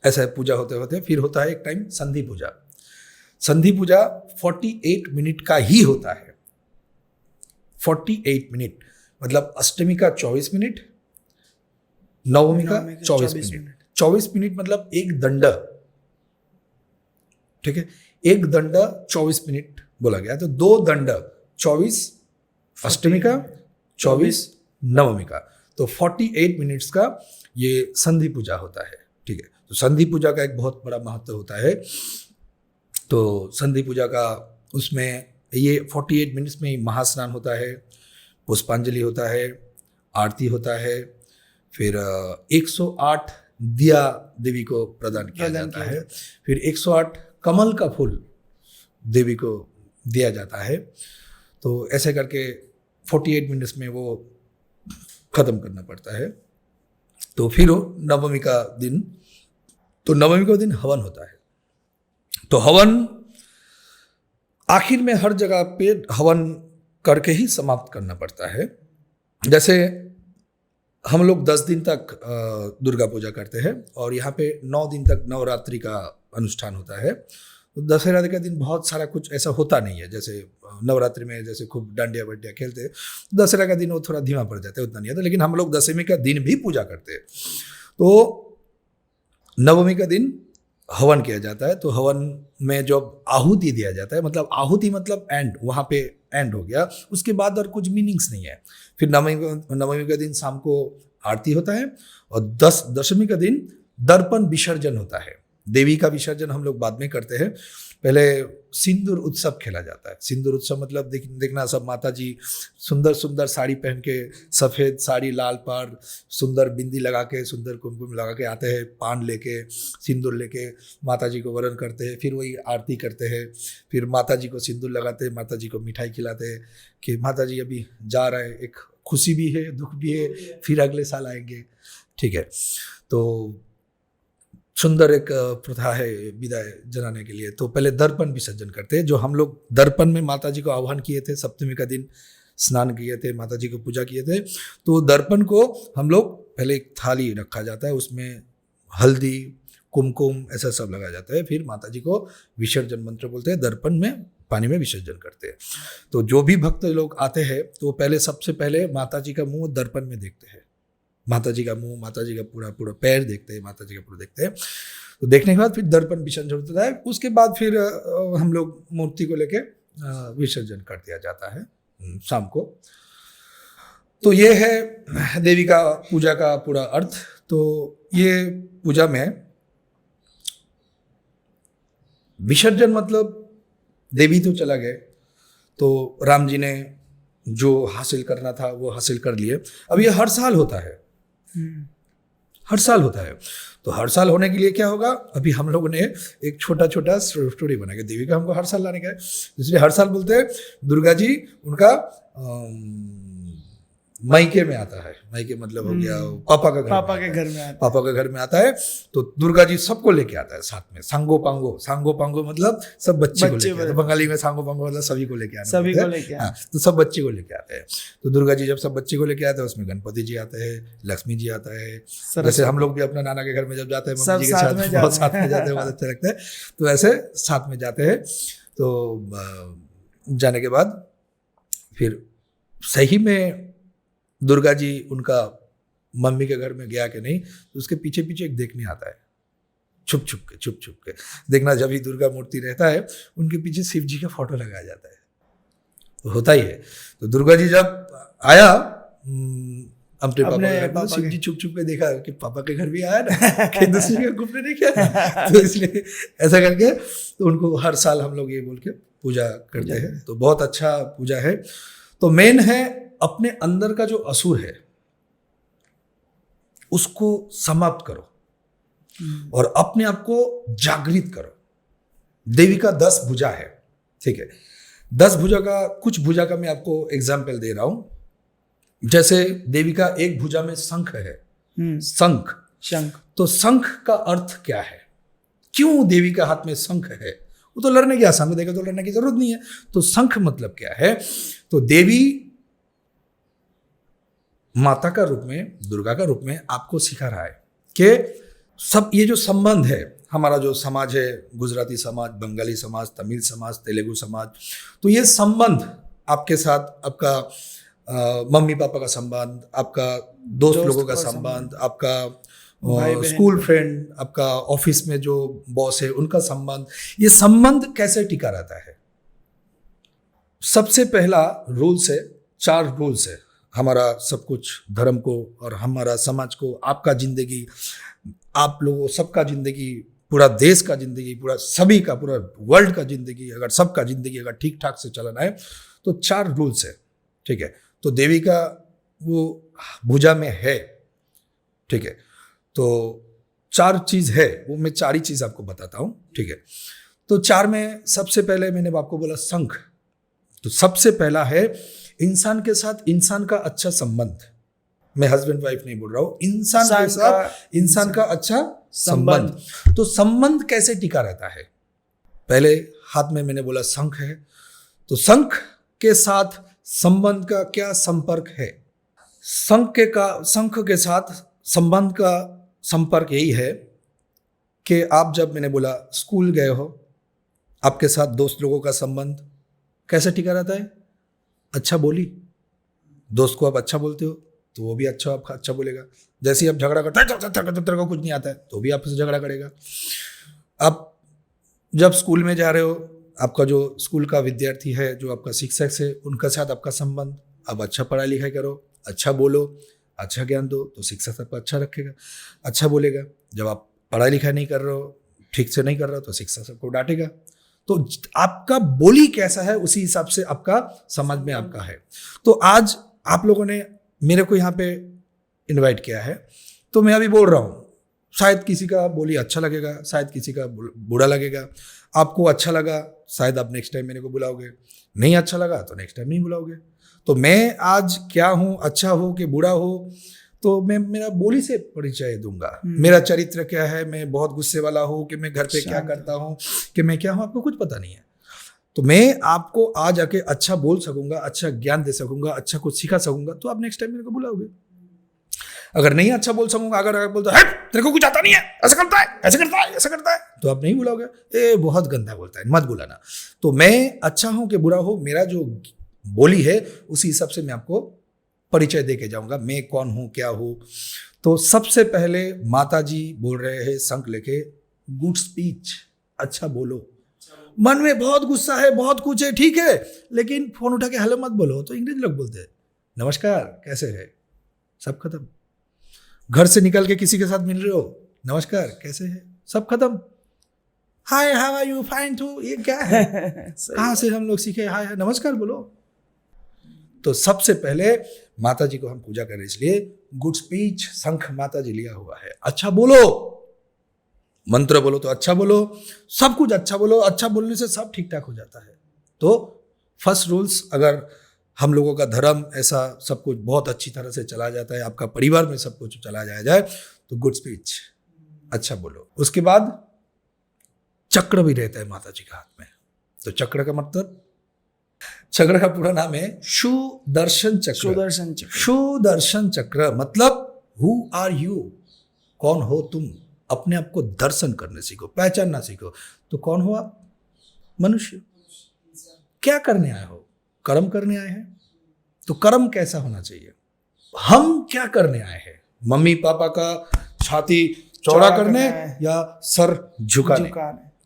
ऐसा पूजा होते होते फिर होता है एक टाइम संधि पूजा। संधि पूजा 48 मिनट का ही होता है। 48 मिनट मतलब अष्टमी का 24 मिनट, नवमी का 24 मिनट। 24 मिनट मतलब एक दंड, ठीक है, एक दंड 24 मिनट बोला गया। तो 2 दंड, 24 अष्टमी का, 24 नवमी का, तो 48 मिनट्स का ये संधि पूजा होता है। ठीक है, तो संधि पूजा का एक बहुत बड़ा महत्व होता है। तो संधि पूजा का उसमें ये 48 मिनट्स में ही महास्नान होता है, पुष्पांजलि होता है, आरती होता है, फिर 108 दिया देवी को प्रदान किया जाता है, फिर 108 कमल का फूल देवी को दिया जाता है। तो ऐसे करके 48 मिनट्स में वो ख़त्म करना पड़ता है। तो फिर नवमी का दिन, तो नवमी का दिन हवन होता है। तो हवन आखिर में हर जगह पे हवन करके ही समाप्त करना पड़ता है। जैसे हम लोग 10 दिन तक दुर्गा पूजा करते हैं और यहाँ पे 9 दिन तक नवरात्रि का अनुष्ठान होता है। तो दशहरा का दिन बहुत सारा कुछ ऐसा होता नहीं है, जैसे नवरात्रि में जैसे खूब डांडिया बड्डिया खेलते हैं, दशहरा का दिन वो थोड़ा धीमा पड़ जाता है, उतना नहीं आता। लेकिन हम लोग दशमी का दिन भी पूजा करते हैं। तो नवमी का दिन हवन किया जाता है। तो हवन में जब आहुति दिया जाता है, मतलब आहुति मतलब एंड, वहाँ पे एंड हो गया, उसके बाद और कुछ मीनिंग्स नहीं है। फिर नवमी का दिन शाम को आरती होता है और दशमी का दिन दर्पण विसर्जन होता है। देवी का विसर्जन हम लोग बाद में करते हैं, पहले सिंदूर उत्सव खेला जाता है। सिंदूर उत्सव मतलब देखना, सब माता जी सुंदर सुंदर साड़ी पहन के, सफ़ेद साड़ी, लाल पार, सुंदर बिंदी लगा के, सुंदर कुमकुम लगा के आते हैं, पान लेके, सिंदूर लेके माता जी को वरण करते हैं। फिर वही आरती करते हैं, फिर माता जी को सिंदूर लगाते हैं, माता जी को मिठाई खिलाते हैं कि माता जी अभी जा रहे हैं, एक खुशी भी है, दुख भी है, फिर अगले साल आएंगे। ठीक है, तो सुंदर एक प्रथा है विदाई जनाने के लिए। तो पहले दर्पण विसर्जन करते हैं, जो हम लोग दर्पण में माता जी को आह्वान किए थे, सप्तमी का दिन स्नान किए थे, माता जी को पूजा किए थे। तो दर्पण को हम लोग पहले एक थाली रखा जाता है, उसमें हल्दी, कुमकुम ऐसा सब लगाया जाता है। फिर माता जी को विसर्जन मंत्र बोलते हैं, दर्पण में पानी में विसर्जन करते हैं। तो जो भी भक्त लोग आते हैं तो पहले सबसे पहले माता जी का मुँह दर्पण में देखते हैं, माता जी का मुंह, माता जी का पूरा पैर देखते हैं, माता जी का पूरा देखते हैं। तो देखने के बाद फिर दर्पण विसर्जन होता है। उसके बाद फिर हम लोग मूर्ति को लेके विसर्जन कर दिया जाता है शाम को। तो ये है देवी का पूजा का पूरा अर्थ। तो ये पूजा में विसर्जन मतलब देवी तो चला गए, तो राम जी ने जो हासिल करना था वो हासिल कर लिए। अब ये हर साल होता है, हर साल होता है। तो हर साल होने के लिए क्या होगा, अभी हम लोगों ने एक छोटा छोटा स्टोरी बना के देवी का हमको हर साल लाने का है, इसलिए हर साल बोलते हैं दुर्गा जी उनका मायके में आता है। मायके मतलब हो गया पापा के घर में, पापा के घर में आता है। तो दुर्गा जी सबको लेके आता है साथ में, सांगो पांगो, सांगो पांगो मतलब सब बच्चे को लेके आता है। बंगाली में सांगो पांगो मतलब सभी को लेके आना, सभी को लेके, हाँ, तो सब बच्चे को लेके आते हैं। तो दुर्गा जी जब सब बच्चे को लेके आते हैं, उसमें गणपति जी आते हैं, लक्ष्मी जी आता है। जैसे हम लोग भी अपना नाना के घर में जब जाते हैं, मम्मी जी के साथ बहुत साथ में जाते हैं, बहुत अच्छा लगता है। तो ऐसे साथ में जाते हैं। तो जाने के बाद फिर सही में दुर्गा जी उनका मम्मी के घर में गया कि नहीं, तो उसके पीछे पीछे एक देखने आता है, छुप छुप के देखना। जब ही दुर्गा मूर्ति रहता है उनके पीछे शिव जी का फोटो लगाया जाता है, तो होता ही है। तो दुर्गा जी जब आया अपने पापा के घर, शिव जी छुप के देखा कि पापा के घर भी आया ना, कि दूसरे के गुप्त नहीं किया। तो इसलिए ऐसा करके तो उनको हर साल हम लोग ये बोल के पूजा करते हैं। तो बहुत अच्छा पूजा है। तो मेन है अपने अंदर का जो असुर है उसको समाप्त करो और अपने आप को जागृत करो। देवी का 10 भुजा है, ठीक है। 10 भुजा का, कुछ भुजा का मैं आपको एग्जाम्पल दे रहा हूं। जैसे देवी का एक भुजा में शंख है, शंख। तो शंख का अर्थ क्या है, क्यों देवी का हाथ में शंख है? वो तो लड़ने गया, शंख देगा तो लड़ने की जरूरत नहीं है। तो शंख मतलब क्या है? तो देवी माता का रूप में, दुर्गा का रूप में आपको सिखा रहा है कि सब ये जो संबंध है, हमारा जो समाज है, गुजराती समाज, बंगाली समाज, तमिल समाज, तेलुगु समाज, तो ये संबंध आपके साथ, आपका मम्मी पापा का संबंध, आपका दोस्त लोगों का संबंध, आपका स्कूल फ्रेंड, आपका ऑफिस में जो बॉस है उनका संबंध, ये संबंध कैसे टिका रहता है? सबसे पहला रूल्स है, 4 रूल्स है हमारा सब कुछ धर्म को और हमारा समाज को, आपका जिंदगी, आप लोगों सबका जिंदगी, पूरा देश का जिंदगी, पूरा सभी का, पूरा वर्ल्ड का जिंदगी, अगर सबका जिंदगी अगर ठीक ठाक से चलना है तो 4 रूल्स है, ठीक है। तो देवी का वो भुजा में है, ठीक है। तो 4 चीज है, वो मैं 4 ही चीज आपको बताता हूँ, ठीक है। तो 4 में सबसे पहले मैंने आपको बोला शंख। तो सबसे पहला है इंसान के साथ इंसान का अच्छा संबंध। मैं हस्बैंड वाइफ नहीं बोल रहा हूँ, इंसान के साथ इंसान का अच्छा संबंध। तो संबंध कैसे टिका रहता है? पहले हाथ में मैंने बोला शंख है, तो शंख के साथ संबंध का क्या संपर्क है? शंख के साथ संबंध का संपर्क यही है कि आप जब मैंने बोला स्कूल गए हो, आपके साथ दोस्त लोगों का संबंध कैसे टिका रहता है? अच्छा बोली, दोस्त को आप अच्छा बोलते हो तो वो भी अच्छा आपका अच्छा बोलेगा। जैसे ही आप झगड़ा करते हैं, तेरे को कुछ नहीं आता है, तो भी आपसे झगड़ा करेगा। आप जब स्कूल में जा रहे हो, आपका जो स्कूल का विद्यार्थी है, जो आपका शिक्षक है, उनके साथ आपका संबंध, आप अच्छा पढ़ाई लिखाई करो, अच्छा बोलो, अच्छा ज्ञान दो, तो शिक्षक सबको अच्छा रखेगा, अच्छा बोलेगा। जब आप पढ़ाई लिखाई नहीं कर रहे हो, ठीक से नहीं कर रहे हो, तो शिक्षक सबको डांटेगा। तो आपका बोली कैसा है, उसी हिसाब से आपका समझ में आपका है। तो आज आप लोगों ने मेरे को यहाँ पे इनवाइट किया है, तो मैं अभी बोल रहा हूँ, शायद किसी का बोली अच्छा लगेगा, शायद किसी का बुरा लगेगा। आपको अच्छा लगा, शायद आप नेक्स्ट टाइम मेरे को बुलाओगे, नहीं अच्छा लगा तो नेक्स्ट टाइम नहीं बुलाओगे। तो मैं आज क्या हूँ, अच्छा हो कि बुरा हो, तो मैं मेरा बोली से परिचय दूंगा। मेरा चरित्र क्या है, मैं बहुत गुस्से वाला हूँ कि मैं घर पे क्या करता हूँ, कि मैं क्या हूँ, आपको कुछ पता नहीं है। तो मैं आपको आज आके अच्छा बोल सकूंगा, अच्छा ज्ञान दे सकूंगा, अच्छा कुछ सिखा सकूंगा, तो आप नेक्स्ट टाइम मेरे को बुलाओगे। अगर नहीं अच्छा बोल सकूंगा, अगर आप बोलते हैं तेरे को कुछ आता नहीं है, ऐसा करता है, ऐसा करता है, ऐसा करता है, तो आप नहीं बुलाओगे, ए बहुत गंदा बोलता है, मत बुलाना। तो मैं अच्छा हूं कि बुरा हो, मेरा जो बोली है उसी हिसाब से मैं आपको परिचय दे के जाऊंगा, मैं कौन हूं, क्या हूं। तो सबसे पहले माता जी बोल रहे हैं शंख लेके, गुड स्पीच, अच्छा बोलो। मन में बहुत गुस्सा है, बहुत कुछ है, ठीक है, लेकिन फोन उठा के हेलो मत बोलो। तो अंग्रेज लोग बोलते हैं नमस्कार कैसे है, सब खत्म। घर से निकल के किसी के साथ मिल रहे हो, नमस्कार कैसे है, सब खत्म। Hi how are you, fine too, ये क्या है? कहाँ से हम लोग सीखे हाय हाय नमस्कार बोलो? तो सबसे पहले माता जी को हम पूजा करें, इसलिए गुड स्पीच, शंख माता जी लिया हुआ है। अच्छा बोलो, मंत्र बोलो तो अच्छा बोलो, सब कुछ अच्छा बोलो। अच्छा बोलने से सब ठीक ठाक हो जाता है। तो फर्स्ट रूल्स, अगर हम लोगों का धर्म ऐसा सब कुछ बहुत अच्छी तरह से चला जाता है, आपका परिवार में सब कुछ चला जाए तो गुड स्पीच, अच्छा बोलो। उसके बाद चक्र भी रहता है माता जी के हाथ में। तो चक्र का मतलब, चक्र का पूरा नाम है सुदर्शन चक्र।
सुदर्शन चक्र,
सुदर्शन चक्र मतलब हु आर यू, कौन हो तुम। अपने आप को दर्शन करने सीखो, पहचानना सीखो। तो कौन हो आप? मनुष्य। क्या करने आए हो? कर्म करने आए हैं। तो कर्म कैसा होना चाहिए? हम क्या करने आए हैं? मम्मी पापा का छाती चौड़ा करने या सर झुकाने?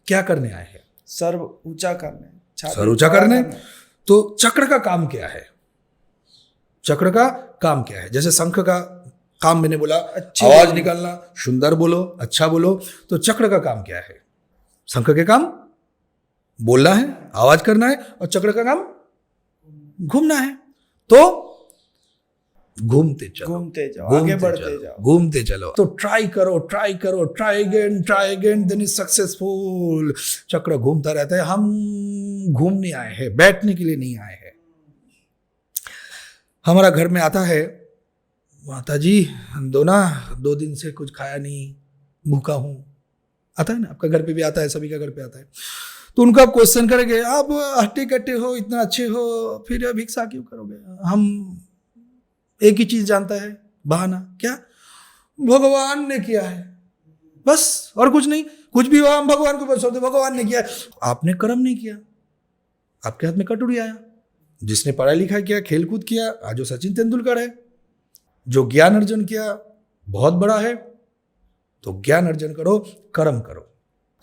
क्या करने आए हैं?
सर ऊंचा करने,
सर ऊंचा करने। तो चक्र का काम क्या है? चक्र का काम क्या है? जैसे शंख का काम मैंने बोला आवाज निकालना, सुंदर बोलो, अच्छा बोलो। तो चक्र का काम क्या है? शंख के काम बोलना है, आवाज करना है, और चक्र का काम घूमना है। तो घूमते चलो,
घूमते जाओ, आगे बढ़ते जाओ,
घूमते चलो। तो ट्राई करो, ट्राई करो, try again, then is successful. चक्र घूमता रहता है। हम घूमने आए हैं, बैठने के लिए नहीं आए हैं। हमारा घर में आता है, माता जी दो दिन से कुछ खाया नहीं, भूखा हूं। आता है ना, आपका घर पे भी आता है, सभी का घर पे आता है। तो उनको आप क्वेश्चन करेंगे, आप हट्टे कट्टे हो, इतना अच्छे हो, फिर भिक्षा क्यों करोगे? हम एक ही चीज जानता है, बहाना। क्या? भगवान ने किया है, बस, और कुछ नहीं। कुछ भी हो हम भगवान को बस होते, भगवान ने किया। आपने कर्म नहीं किया, आपके हाथ में कटोरी आया। जिसने पढ़ाई लिखाई किया, खेलकूद किया, आज वो सचिन तेंदुलकर है। जो ज्ञान अर्जन किया बहुत बड़ा है। तो ज्ञान अर्जन करो, कर्म करो।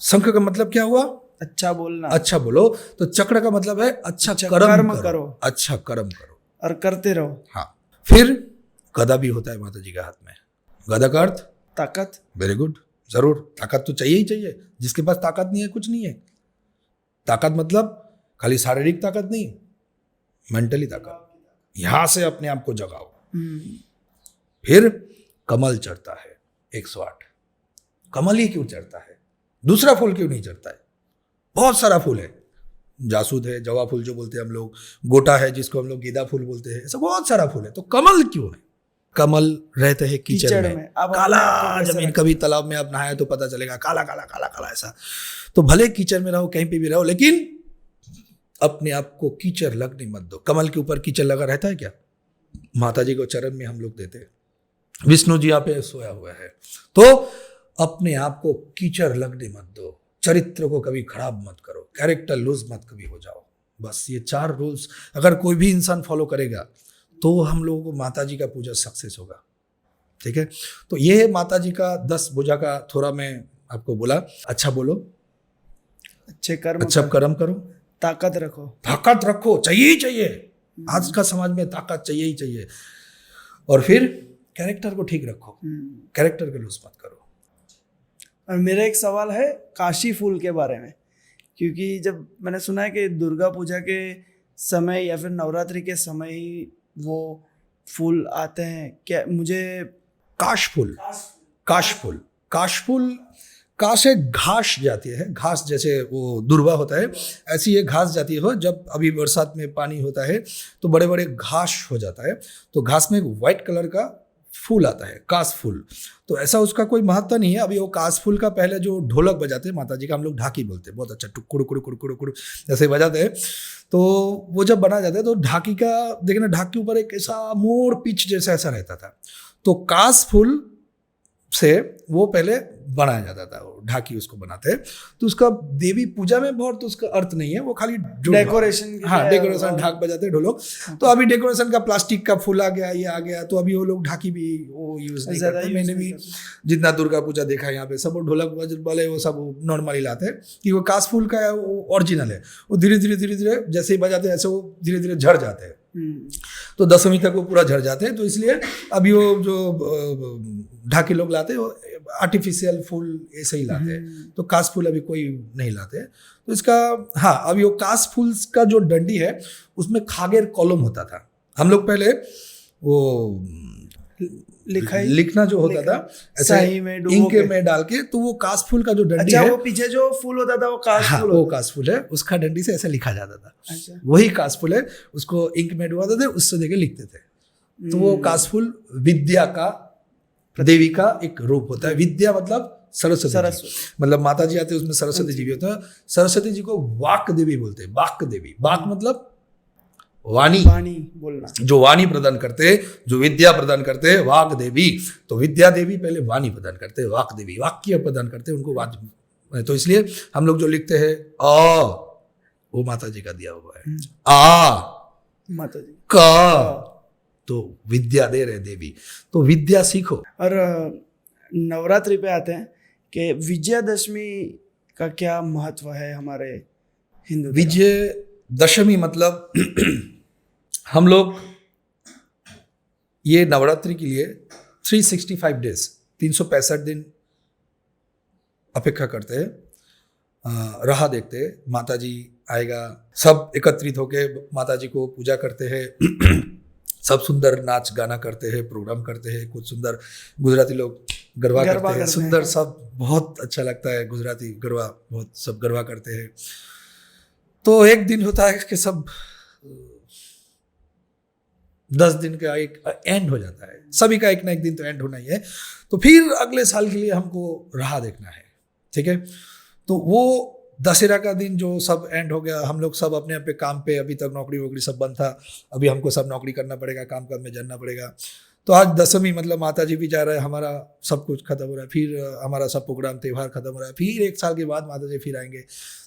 शंख का मतलब क्या हुआ?
अच्छा बोलना,
अच्छा बोलो। तो चक्र का मतलब है अच्छा कर्म करो, अच्छा कर्म करो
और करते रहो।
हाँ। फिर गदा भी होता है माता जी के हाथ में। गदा का अर्थ
ताकत।
वेरी गुड, ज़रूर ताकत तो चाहिए ही चाहिए। जिसके पास ताकत नहीं है कुछ नहीं है। ताकत मतलब खाली शारीरिक ताकत नहीं, मेंटली ताकत। यहाँ से अपने आप को जगाओ। फिर कमल चढ़ता है 108। कमल ही क्यों चढ़ता है, दूसरा फूल क्यों नहीं चढ़ता है? बहुत सारा फूल है, जासूद है, जवा फूल जो बोलते हैं हम लोग, गोटा है जिसको हम लोग गेंदा फूल बोलते हैं, ऐसा बहुत सारा फूल है। तो कमल क्यों है? कमल रहते हैं कीचड़ में। काला जमीन, कभी तालाब में आप नहाए तो पता चलेगा काला काला काला काला ऐसा। तो भले कीचड़ में रहो, कहीं पे भी रहो, लेकिन अपने आप को कीचड़ लगने मत दो। कमल के ऊपर कीचड़ लगा रहता है क्या? माता जी को चरण में हम लोग देते हैं, विष्णु जी यहाँ पे सोया हुआ है। तो अपने आप को कीचड़ लगने मत दो, चरित्र को कभी खराब मत करो, कैरेक्टर लूज मत कभी हो जाओ। बस ये 4 रूल्स अगर कोई भी इंसान फॉलो करेगा तो हम लोगों को माता जी का पूजा सक्सेस होगा। ठीक है, तो ये है माता जी का 10 भुजा का थोड़ा मैं आपको बोला। अच्छा बोलो,
अच्छे कर्म,
अच्छा कर्म करो,
ताकत रखो।
ताकत रखो, चाहिए ही चाहिए। आज का समाज में ताकत चाहिए ही चाहिए। और फिर कैरेक्टर को ठीक रखो, कैरेक्टर को लूज मत करो।
और मेरा एक सवाल है काशी फूल के बारे में, क्योंकि जब मैंने सुना है कि दुर्गा पूजा के समय या फिर नवरात्रि के समय ही वो फूल आते हैं, क्या मुझे
काश फूल, काश फूल, काश फूल, काश से घास जाती है, घास जैसे वो दुर्वा होता है ऐसी ये घास जाती है। जब अभी बरसात में पानी होता है तो बड़े बड़े घास हो जाता है, तो घास में एक वाइट कलर का फूल आता है, काश फूल। तो ऐसा उसका कोई महत्व नहीं है। अभी वो काश फूल का पहले जो ढोलक बजाते हैं माता जी का, हम लोग ढाकी बोलते हैं, बहुत अच्छा टुकुड़ कुड़ कुड़ कुड़ कुड़ ऐसे बजाते हैं। तो वो जब बना जाता है तो ढाकी का देखना, ढाक के ऊपर एक ऐसा मोर पिच जैसा ऐसा रहता था। तो काश फूल से वो पहले बनाया जाता था, वो ढाकी उसको बनाते हैं। तो उसका देवी पूजा में बहुत तो उसका अर्थ नहीं है, वो खाली
डेकोरेशन,
हाँ डेकोरेशन, ढाक बजाते हैं ढोलक। तो अभी डेकोरेशन का प्लास्टिक का फूल आ गया, ये आ गया, तो अभी वो लोग ढाकी भी वो यूज नहीं करते। मैंने भी जितना दुर्गा पूजा देखा है यहाँ पे, सब वो ढोलक वाले वो सब नॉर्मली लाते हैं कि वो काश फूल का वो ओरिजिनल है। वो धीरे धीरे धीरे धीरे जैसे ही बजाते हैं ऐसे वो धीरे धीरे झड़ जाते हैं। तो 10वीं तक वो पूरा झड़ जाते हैं। तो इसलिए अभी वो जो ढाकी लोग लाते हैं वो आर्टिफिशियल फूल ऐसे ही लाते हैं। तो काश फूल अभी कोई नहीं लाते। तो इसका हाँ, अभी वो काश फूल का जो डंडी है उसमें खागेर कॉलम होता था। हम लोग पहले वो लिखना जो होता था ऐसा इंक में डाल के, तो वो काश फूल का जो डंडी है,
वो पीछे जो फूल होता था वो काश फूल,
वो काश फूल है, उसका डंडी से ऐसा लिखा जाता था। अच्छा। वही काश फूल है, उसको इंक में डुबाते थे, उससे देके लिखते थे। तो वो काश फूल विद्या का, देवी का एक रूप होता है। विद्या मतलब सरस्वती, मतलब माता जी आते हैं उसमें सरस्वती जी भी होता है। सरस्वती जी को वाक देवी बोलते हैं, वाक देवी। वाक मतलब वाणी
बोलना, जो
वाणी प्रदान करते हैं, जो विद्या प्रदान करते हैं, वाक देवी। तो विद्या देवी पहले वाणी प्रदान करते हैं, वाक देवी वाक्य प्रदान करते हैं, उनको वाक। तो इसलिए हम लोग जो लिखते हैं अ, वो माता जी का दिया हुआ है। आ
माता जी
का, तो विद्या दे रहे देवी। तो विद्या सीखो।
और नवरात्रि पे आते हैं कि विजयादशमी का क्या महत्व है हमारे हिंदू?
विजयदशमी मतलब हम लोग ये नवरात्रि के लिए 365 डेज 365 दिन अपेक्षा करते हैं, राह देखते हैं। माता जी आएगा, सब एकत्रित होके माता जी को पूजा करते हैं। सब सुंदर नाच गाना करते हैं, प्रोग्राम करते हैं। कुछ सुंदर गुजराती लोग गरबा करते हैं, सुंदर, सब बहुत अच्छा लगता है। गुजराती गरबा बहुत, सब गरबा करते हैं। तो एक दिन होता है कि सब 10 दिन का एक एंड हो जाता है। सभी का एक ना एक दिन तो एंड होना ही है। तो फिर अगले साल के लिए हमको राह देखना है। ठीक है, तो वो दशहरा का दिन जो सब एंड हो गया, हम लोग सब अपने अपने काम पे, अभी तक नौकरी वोकरी सब बंद था, अभी हमको सब नौकरी करना पड़ेगा, काम में जानना पड़ेगा। तो आज दशमी मतलब माता जी भी जा रहा है, हमारा सब कुछ खत्म हो रहा है, फिर हमारा सब प्रोग्राम त्यौहार खत्म हो रहा है। फिर 1 साल के बाद माता जी फिर आएंगे।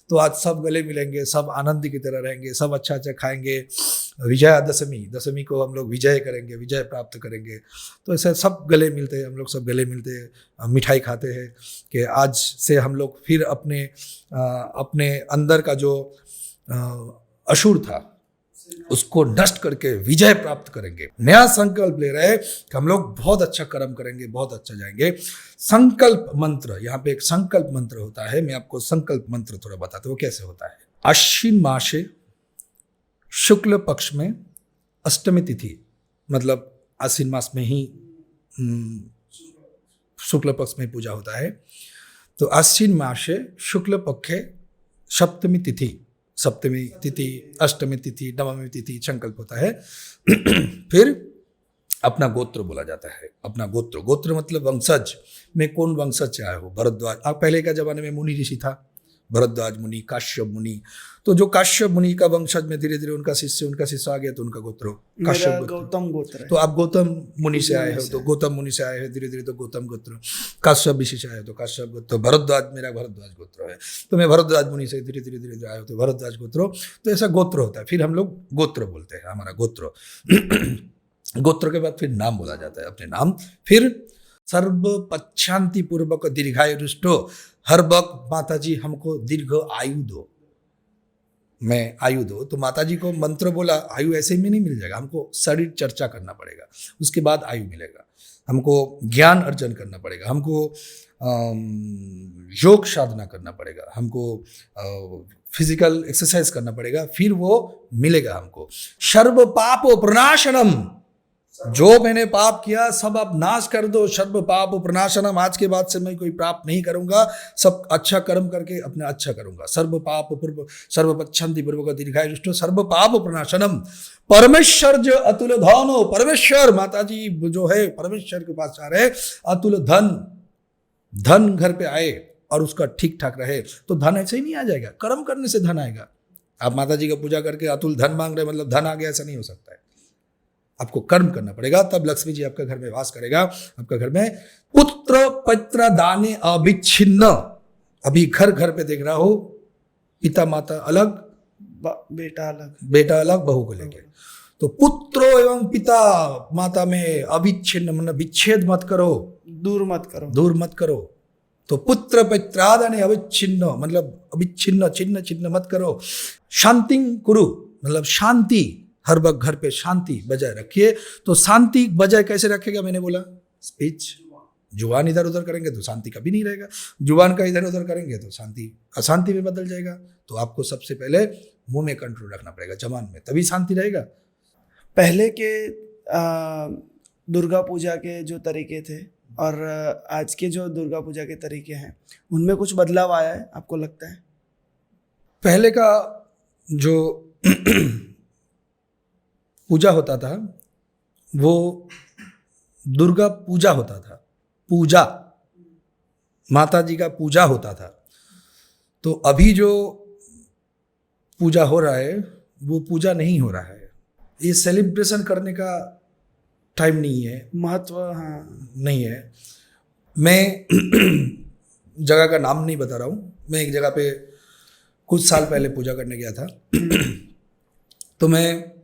तो आज सब गले मिलेंगे, सब आनंद की तरह रहेंगे, सब अच्छा अच्छा खाएंगे। दशमी को हम लोग विजय करेंगे, विजय प्राप्त करेंगे। तो ऐसे सब गले मिलते हैं, हम लोग सब गले मिलते हैं, मिठाई खाते हैं कि आज से हम लोग फिर अपने अंदर का जो असुर था उसको नष्ट करके विजय प्राप्त करेंगे। नया संकल्प ले रहे हैं कि हम लोग बहुत अच्छा कर्म करेंगे, बहुत अच्छा जाएंगे। संकल्प मंत्र, यहाँ पे एक संकल्प मंत्र होता है, मैं आपको संकल्प मंत्र थोड़ा बताता हूँ कैसे होता है। आश्विन मासे शुक्ल पक्ष में अष्टमी तिथि, मतलब आश्विन मास में ही शुक्ल पक्ष में पूजा होता है। तो आश्विन मासे शुक्ल पक्षे सप्तमी तिथि, अष्टमी तिथि, नवमी तिथि संकल्प होता है। फिर अपना गोत्र बोला जाता है। अपना गोत्र मतलब वंशज में कौन वंशज से आए हो। भरद्वाज, आप पहले का जमाने में मुनि ऋषि था, भरद्वाज मुनि, काश्यप मुनि। तो जो काश्यप मुनि का वंशज में धीरे धीरे उनका शिष्य आ गया, तो उनका गोत्र काश्यप
गौतम गोत्र है।
तो आप गौतम मुनि से आए हो, तो गौतम मुनि से आए हो, धीरे धीरे तो गौतम गोत्र। काश्यप ऋषि से आए हो तो काश्यप गोत्र। भरद्वाज, मेरा भरद्वाज गोत्र है, तो मैं भरद्वाज मुनि से धीरे धीरे आए हो तो भरद्वाज गोत्र। तो ऐसा गोत्र होता है। फिर हम लोग गोत्र बोलते हैं, हमारा गोत्र। गोत्र के बाद फिर नाम बोला जाता है, अपने नाम। फिर सर्व पच्छांति पूर्वक दीर्घायु रुष्टो, हर वक्त माता जी हमको दीर्घ आयु दो, मैं आयु दो। तो माता जी को मंत्र बोला, आयु ऐसे में नहीं मिल जाएगा, हमको शरीर चर्चा करना पड़ेगा, उसके बाद आयु मिलेगा। हमको ज्ञान अर्जन करना पड़ेगा, हमको योग साधना करना पड़ेगा, हमको फिजिकल एक्सरसाइज करना पड़ेगा, फिर वो मिलेगा हमको। सर्व पापो प्रनाशनम, जो मैंने पाप किया सब आप नाश कर दो। सर्व पाप प्रनाशनम, आज के बाद से मैं कोई पाप नहीं करूंगा, सब अच्छा कर्म करके अपना अच्छा करूंगा। सर्व पाप पूर्व सर्व पच्छन्ति पूर्वक दीर्घायु रुष्टो, सर्व पाप प्रनाशनम। परमेश्वर जो अतुल धन हो, परमेश्वर माता जी जो है परमेश्वर के पास आ रहे, अतुल धन घर पे आए और उसका ठीक ठाक रहे। तो धन ऐसे ही नहीं आ जाएगा, कर्म करने से धन आएगा। आप माता जी का पूजा करके अतुल धन मांग रहे मतलब धन आ गया, ऐसा नहीं हो सकता है। आपको कर्म करना पड़ेगा, तब लक्ष्मी जी आपका घर में वास करेगा। आपका घर में पुत्र पत्र दाने अविच्छिन्न। अभी घर पे देख रहा हो, पिता माता अलग, बेटा अलग बहू को लेके। तो पुत्र एवं पिता माता में अविच्छिन्न, मतलब विच्छेद मत करो, दूर मत करो। तो पुत्र पत्रादाने अविच्छिन्न, मतलब अविच्छिन्न, छिन्न मत करो। शांति कुरु, मतलब शांति, हर वक्त घर पे शांति बजाय रखिए। तो शांति बजाय कैसे रखेगा, मैंने बोला स्पीच। जुबान इधर उधर करेंगे तो शांति कभी नहीं रहेगा, जुबान का इधर उधर करेंगे तो शांति अशांति में बदल जाएगा। तो आपको सबसे पहले मुंह में कंट्रोल रखना पड़ेगा, जबान में, तभी शांति रहेगा।
पहले के दुर्गा पूजा के जो तरीके थे और आज के जो दुर्गा पूजा के तरीके हैं, उनमें कुछ बदलाव आया है आपको लगता है?
पहले का जो पूजा होता था वो दुर्गा पूजा होता था, पूजा माता जी का पूजा होता था। तो अभी जो पूजा हो रहा है वो पूजा नहीं हो रहा है। ये सेलिब्रेशन करने का टाइम नहीं है,
महत्व
नहीं है। मैं जगह का नाम नहीं बता रहा हूँ, मैं एक जगह पे कुछ साल पहले पूजा करने गया था। तो मैं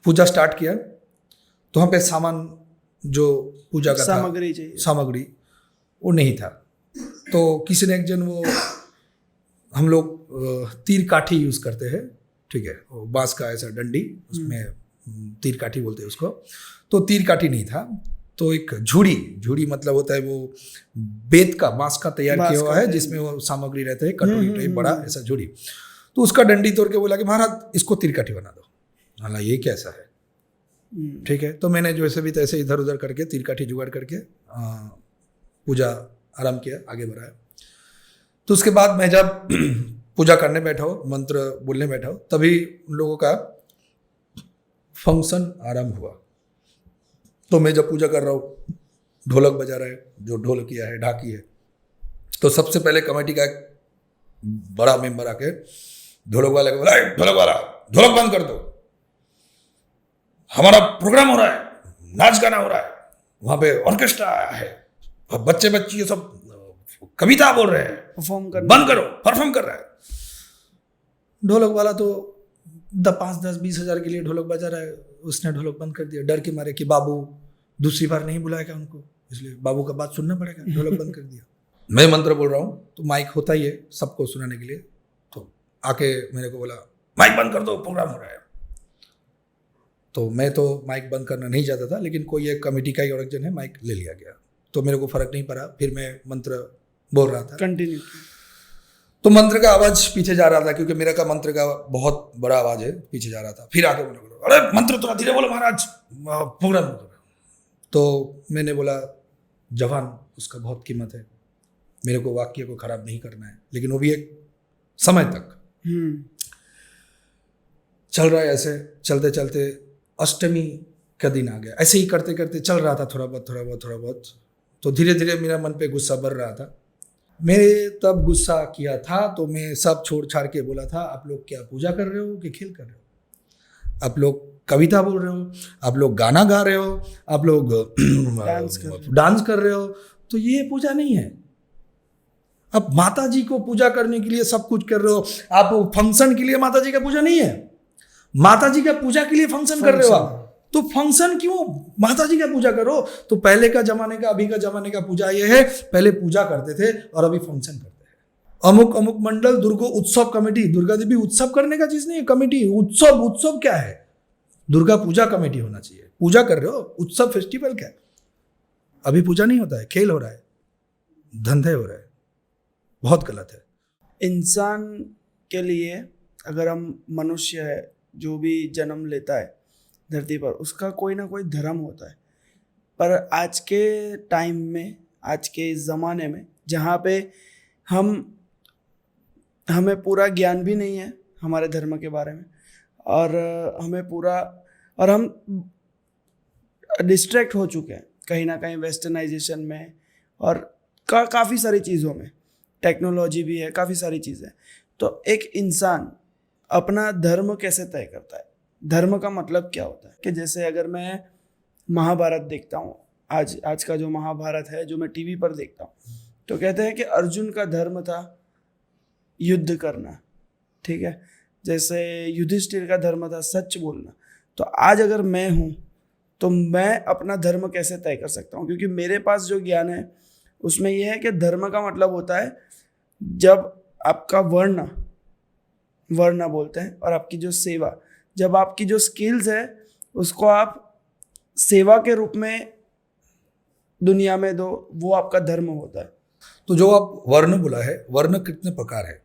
पूजा स्टार्ट किया, तो वहाँ पे सामान जो पूजा का सामग्री वो नहीं था। तो किसी ने एक जन, वो हम लोग तीर काठी यूज़ करते हैं, ठीक है, वो बांस का ऐसा डंडी, उसमें तीर काठी बोलते हैं उसको। तो तीर काठी नहीं था, तो एक झूड़ी मतलब होता है वो बेत का, बांस का तैयार किया हुआ है, जिसमें वो सामग्री रहते हैं, कटोरी टाइप बड़ा ऐसा झूड़ी। तो उसका डंडी तोड़ के बोला कि महाराज इसको तीर काठी बना दो। हाला ये कैसा है, ठीक है। तो मैंने जैसे भी तैसे इधर उधर करके तीर काठी जुगाड़ करके पूजा आरम्भ किया, आगे बढ़ाया। तो उसके बाद मैं जब पूजा करने बैठा हो, मंत्र बोलने बैठा हो, तभी उन लोगों का फंक्शन आरंभ हुआ। तो मैं जब पूजा कर रहा हूँ, ढोलक बजा रहा है, जो ढोलकिया है, ढाकी है। तो सबसे पहले कमेटी का एक बड़ा मेंबर आके ढोलक वाले को बोला, ढोलक वाला ढोलक बंद कर दो, हमारा प्रोग्राम हो रहा है, नाच गाना हो रहा है, वहाँ पे ऑर्केस्ट्रा आया है, बच्चे ये सब कविता बोल रहे हैं, बंद करो, परफॉर्म कर रहा है। ढोलक वाला तो 5-10-20 हज़ार के लिए ढोलक बजा रहा है, उसने ढोलक बंद कर दिया, डर के मारे कि बाबू दूसरी बार नहीं बुलाएगा उनको, इसलिए बाबू का बात सुनना पड़ेगा, ढोलक बंद कर दिया। मैं मंत्र बोल रहा हूँ तो माइक होता ही है सबको सुनाने के लिए। तो आके मेरे को बोला, माइक बंद कर दो, प्रोग्राम हो रहा है। तो मैं तो माइक बंद करना नहीं चाहता था, लेकिन कोई एक कमेटी का ही ऑर्गेनाइजेशन है, माइक ले लिया गया, तो मेरे को फर्क नहीं पड़ा। फिर मैं मंत्र बोल रहा था,
कंटिन्यू।
तो मंत्र का आवाज पीछे जा रहा था, क्योंकि मेरा का मंत्र का बहुत बड़ा आवाज है, पीछे जा रहा था। फिर आके बोला, अरे मंत्र थोड़ा धीरे बोलो महाराज, प्रोग्राम। तो मैंने बोला, जवान, उसका बहुत कीमत है, मेरे को वाक्य को खराब नहीं करना है, लेकिन वो भी एक समय तक। चल रहा है ऐसे, चलते चलते अष्टमी का दिन आ गया। ऐसे ही करते करते चल रहा था, थोड़ा बहुत। तो धीरे धीरे मेरा मन पे गुस्सा बढ़ रहा था। मैंने तब गुस्सा किया था, तो मैं सब छोड़ छाड़ के बोला था, आप लोग क्या पूजा कर रहे हो कि खेल कर रहे हो? आप लोग कविता बोल रहे हो, आप लोग गाना गा रहे हो, आप लोग डांस कर रहे हो, तो ये पूजा नहीं है। अब माता जी को पूजा करने के लिए सब कुछ कर रहे हो आप, फंक्शन के लिए माता जी का पूजा नहीं है। माता जी का पूजा के लिए फंक्शन कर रहे हो आप, तो फंक्शन क्यों? माता जी का पूजा करो। तो पहले का जमाने का, अभी का जमाने का पूजा ये है, पहले पूजा करते थे और अभी फंक्शन करते हैं। अमुक अमुक मंडल दुर्गा उत्सव कमेटी, दुर्गा देवी उत्सव करने का चीज नहीं है कमेटी। उत्सव क्या है? दुर्गा पूजा कमेटी होना चाहिए। पूजा कर रहे हो, उत्सव फेस्टिवल क्या है? अभी पूजा नहीं होता है, खेल हो रहा है, धंधे हो रहे हैं, बहुत गलत है।
इंसान के लिए, अगर हम मनुष्य है, जो भी जन्म लेता है धरती पर, उसका कोई ना कोई धर्म होता है। पर आज के टाइम में, आज के इस ज़माने में, जहाँ पे हमें पूरा ज्ञान भी नहीं है हमारे धर्म के बारे में, और हम डिस्ट्रैक्ट हो चुके हैं कहीं ना कहीं वेस्टर्नाइजेशन में, और काफ़ी सारी चीज़ों में, टेक्नोलॉजी भी है, काफ़ी सारी चीज़ें। तो एक इंसान अपना धर्म कैसे तय करता है? धर्म का मतलब क्या होता है? कि जैसे अगर मैं महाभारत देखता हूँ, आज का जो महाभारत है, जो मैं टीवी पर देखता हूँ, तो कहते हैं कि अर्जुन का धर्म था युद्ध करना, ठीक है। जैसे युधिष्ठिर का धर्म था सच बोलना। तो आज अगर मैं हूँ, तो मैं अपना धर्म कैसे तय कर सकता हूँ? क्योंकि मेरे पास जो ज्ञान है उसमें यह है कि धर्म का मतलब होता है जब आपका वर्ण बोलते हैं, और आपकी जो सेवा, जब आपकी जो स्किल्स है उसको आप सेवा के रूप में दुनिया में दो, वो आपका धर्म होता है।
तो जो आप वर्ण बोला है, वर्ण कितने प्रकार है?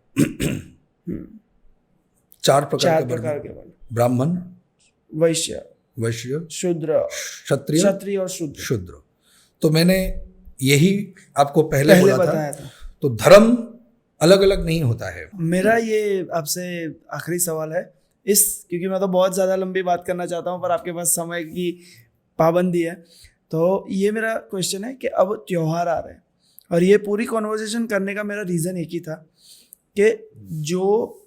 4 प्रकार के वर्ण। ब्राह्मण,
वैश्य, शूद्र, क्षत्रिय और
शूद्र। तो मैंने यही आपको पहले
बताया था।
तो धर्म अलग अलग नहीं होता है।
मेरा ये आपसे आखिरी सवाल है, क्योंकि मैं तो बहुत ज़्यादा लंबी बात करना चाहता हूँ, पर आपके पास समय की पाबंदी है। तो ये मेरा क्वेश्चन है कि अब त्योहार आ रहे हैं, और ये पूरी कॉन्वर्सेशन करने का मेरा रीज़न एक ही था कि जो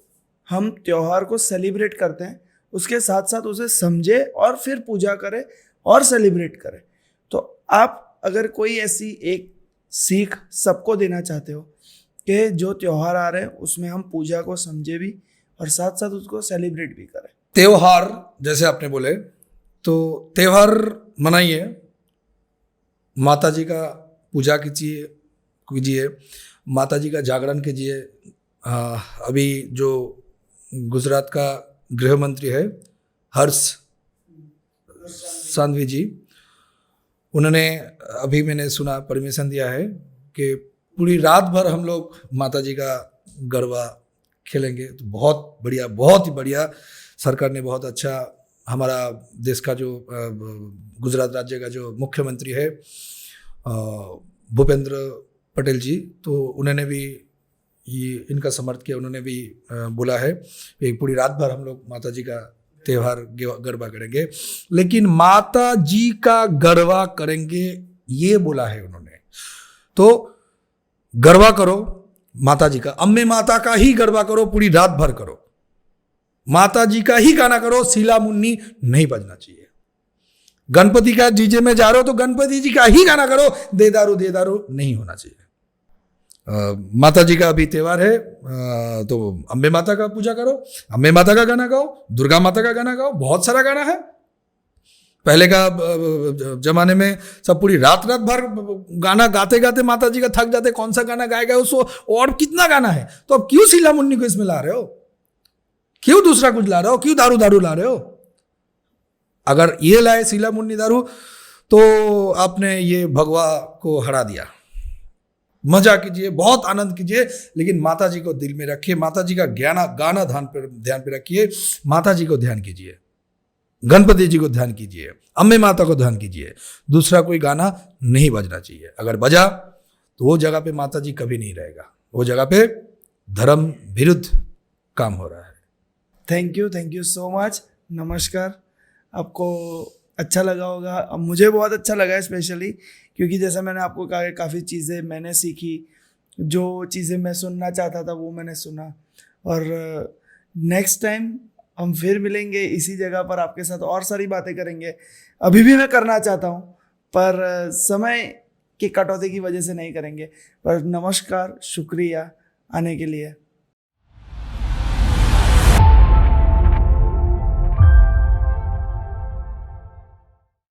हम त्योहार को सेलिब्रेट करते हैं, उसके साथ साथ उसे समझे और फिर पूजा करें और सेलिब्रेट करें। तो आप अगर कोई ऐसी एक सीख सबको देना चाहते हो कि जो त्योहार आ रहे हैं उसमें हम पूजा को समझे भी और साथ साथ उसको सेलिब्रेट भी करें।
त्योहार जैसे आपने बोले, तो त्योहार मनाइए, माता जी का पूजा कीजिए, माता जी का जागरण कीजिए। अभी जो गुजरात का गृह मंत्री है हर्ष सांघवी जी, उन्होंने अभी मैंने सुना परमिशन दिया है कि पूरी रात भर हम लोग माता जी का गरबा खेलेंगे। तो बहुत बढ़िया, बहुत ही बढ़िया। सरकार ने बहुत अच्छा, हमारा देश का जो गुजरात राज्य का जो मुख्यमंत्री है भूपेंद्र पटेल जी, तो उन्होंने भी ये इनका समर्थन किया। उन्होंने भी बोला है कि पूरी रात भर हम लोग माता जी का त्योहार गरबा करेंगे, लेकिन माता जी का गरबा करेंगे ये बोला है उन्होंने। तो गरबा करो माता जी का, अम्बे माता का ही गरबा करो, पूरी रात भर करो, माता जी का ही गाना करो, सीला मुन्नी नहीं बजना चाहिए। गणपति का डीजे में जा रहे हो तो गणपति जी का ही गाना करो, देदारू नहीं होना चाहिए। माता जी का अभी त्योहार है, तो अम्बे माता का पूजा करो, अम्बे माता का गाना गाओ, दुर्गा माता का गाना गाओ, बहुत सारा गाना है। पहले का जमाने में सब पूरी रात भर गाना गाते गाते माता जी का थक जाते, कौन सा गाना गाएगा उसको, और कितना गाना है। तो अब क्यों सीला मुन्नी को इसमें ला रहे हो? क्यों दूसरा कुछ ला रहे हो, क्यों दारू दारू ला रहे हो? अगर ये लाए सीला मुन्नी दारू तो आपने ये भगवा को हरा दिया। मजा कीजिए, बहुत आनंद कीजिए, लेकिन माता जी को दिल में रखिए, माता जी का गाना ध्यान पे रखिए, माता जी को ध्यान कीजिए, गणपति जी को ध्यान कीजिए, अम्बे माता को ध्यान कीजिए। दूसरा कोई गाना नहीं बजना चाहिए। अगर बजा तो वो जगह पे माता जी कभी नहीं रहेगा, वो जगह पे धर्म विरुद्ध काम हो रहा है।
Thank you so much. नमस्कार। आपको अच्छा लगा होगा, अब मुझे बहुत अच्छा लगा स्पेशली, क्योंकि जैसा मैंने आपको कहा काफ़ी चीज़ें मैंने सीखी, जो चीज़ें मैं सुनना चाहता था वो मैंने सुना। और नेक्स्ट टाइम हम फिर मिलेंगे इसी जगह पर, आपके साथ और सारी बातें करेंगे। अभी भी मैं करना चाहता हूँ पर समय की कटौती की वजह से नहीं करेंगे। पर नमस्कार, शुक्रिया आने के लिए।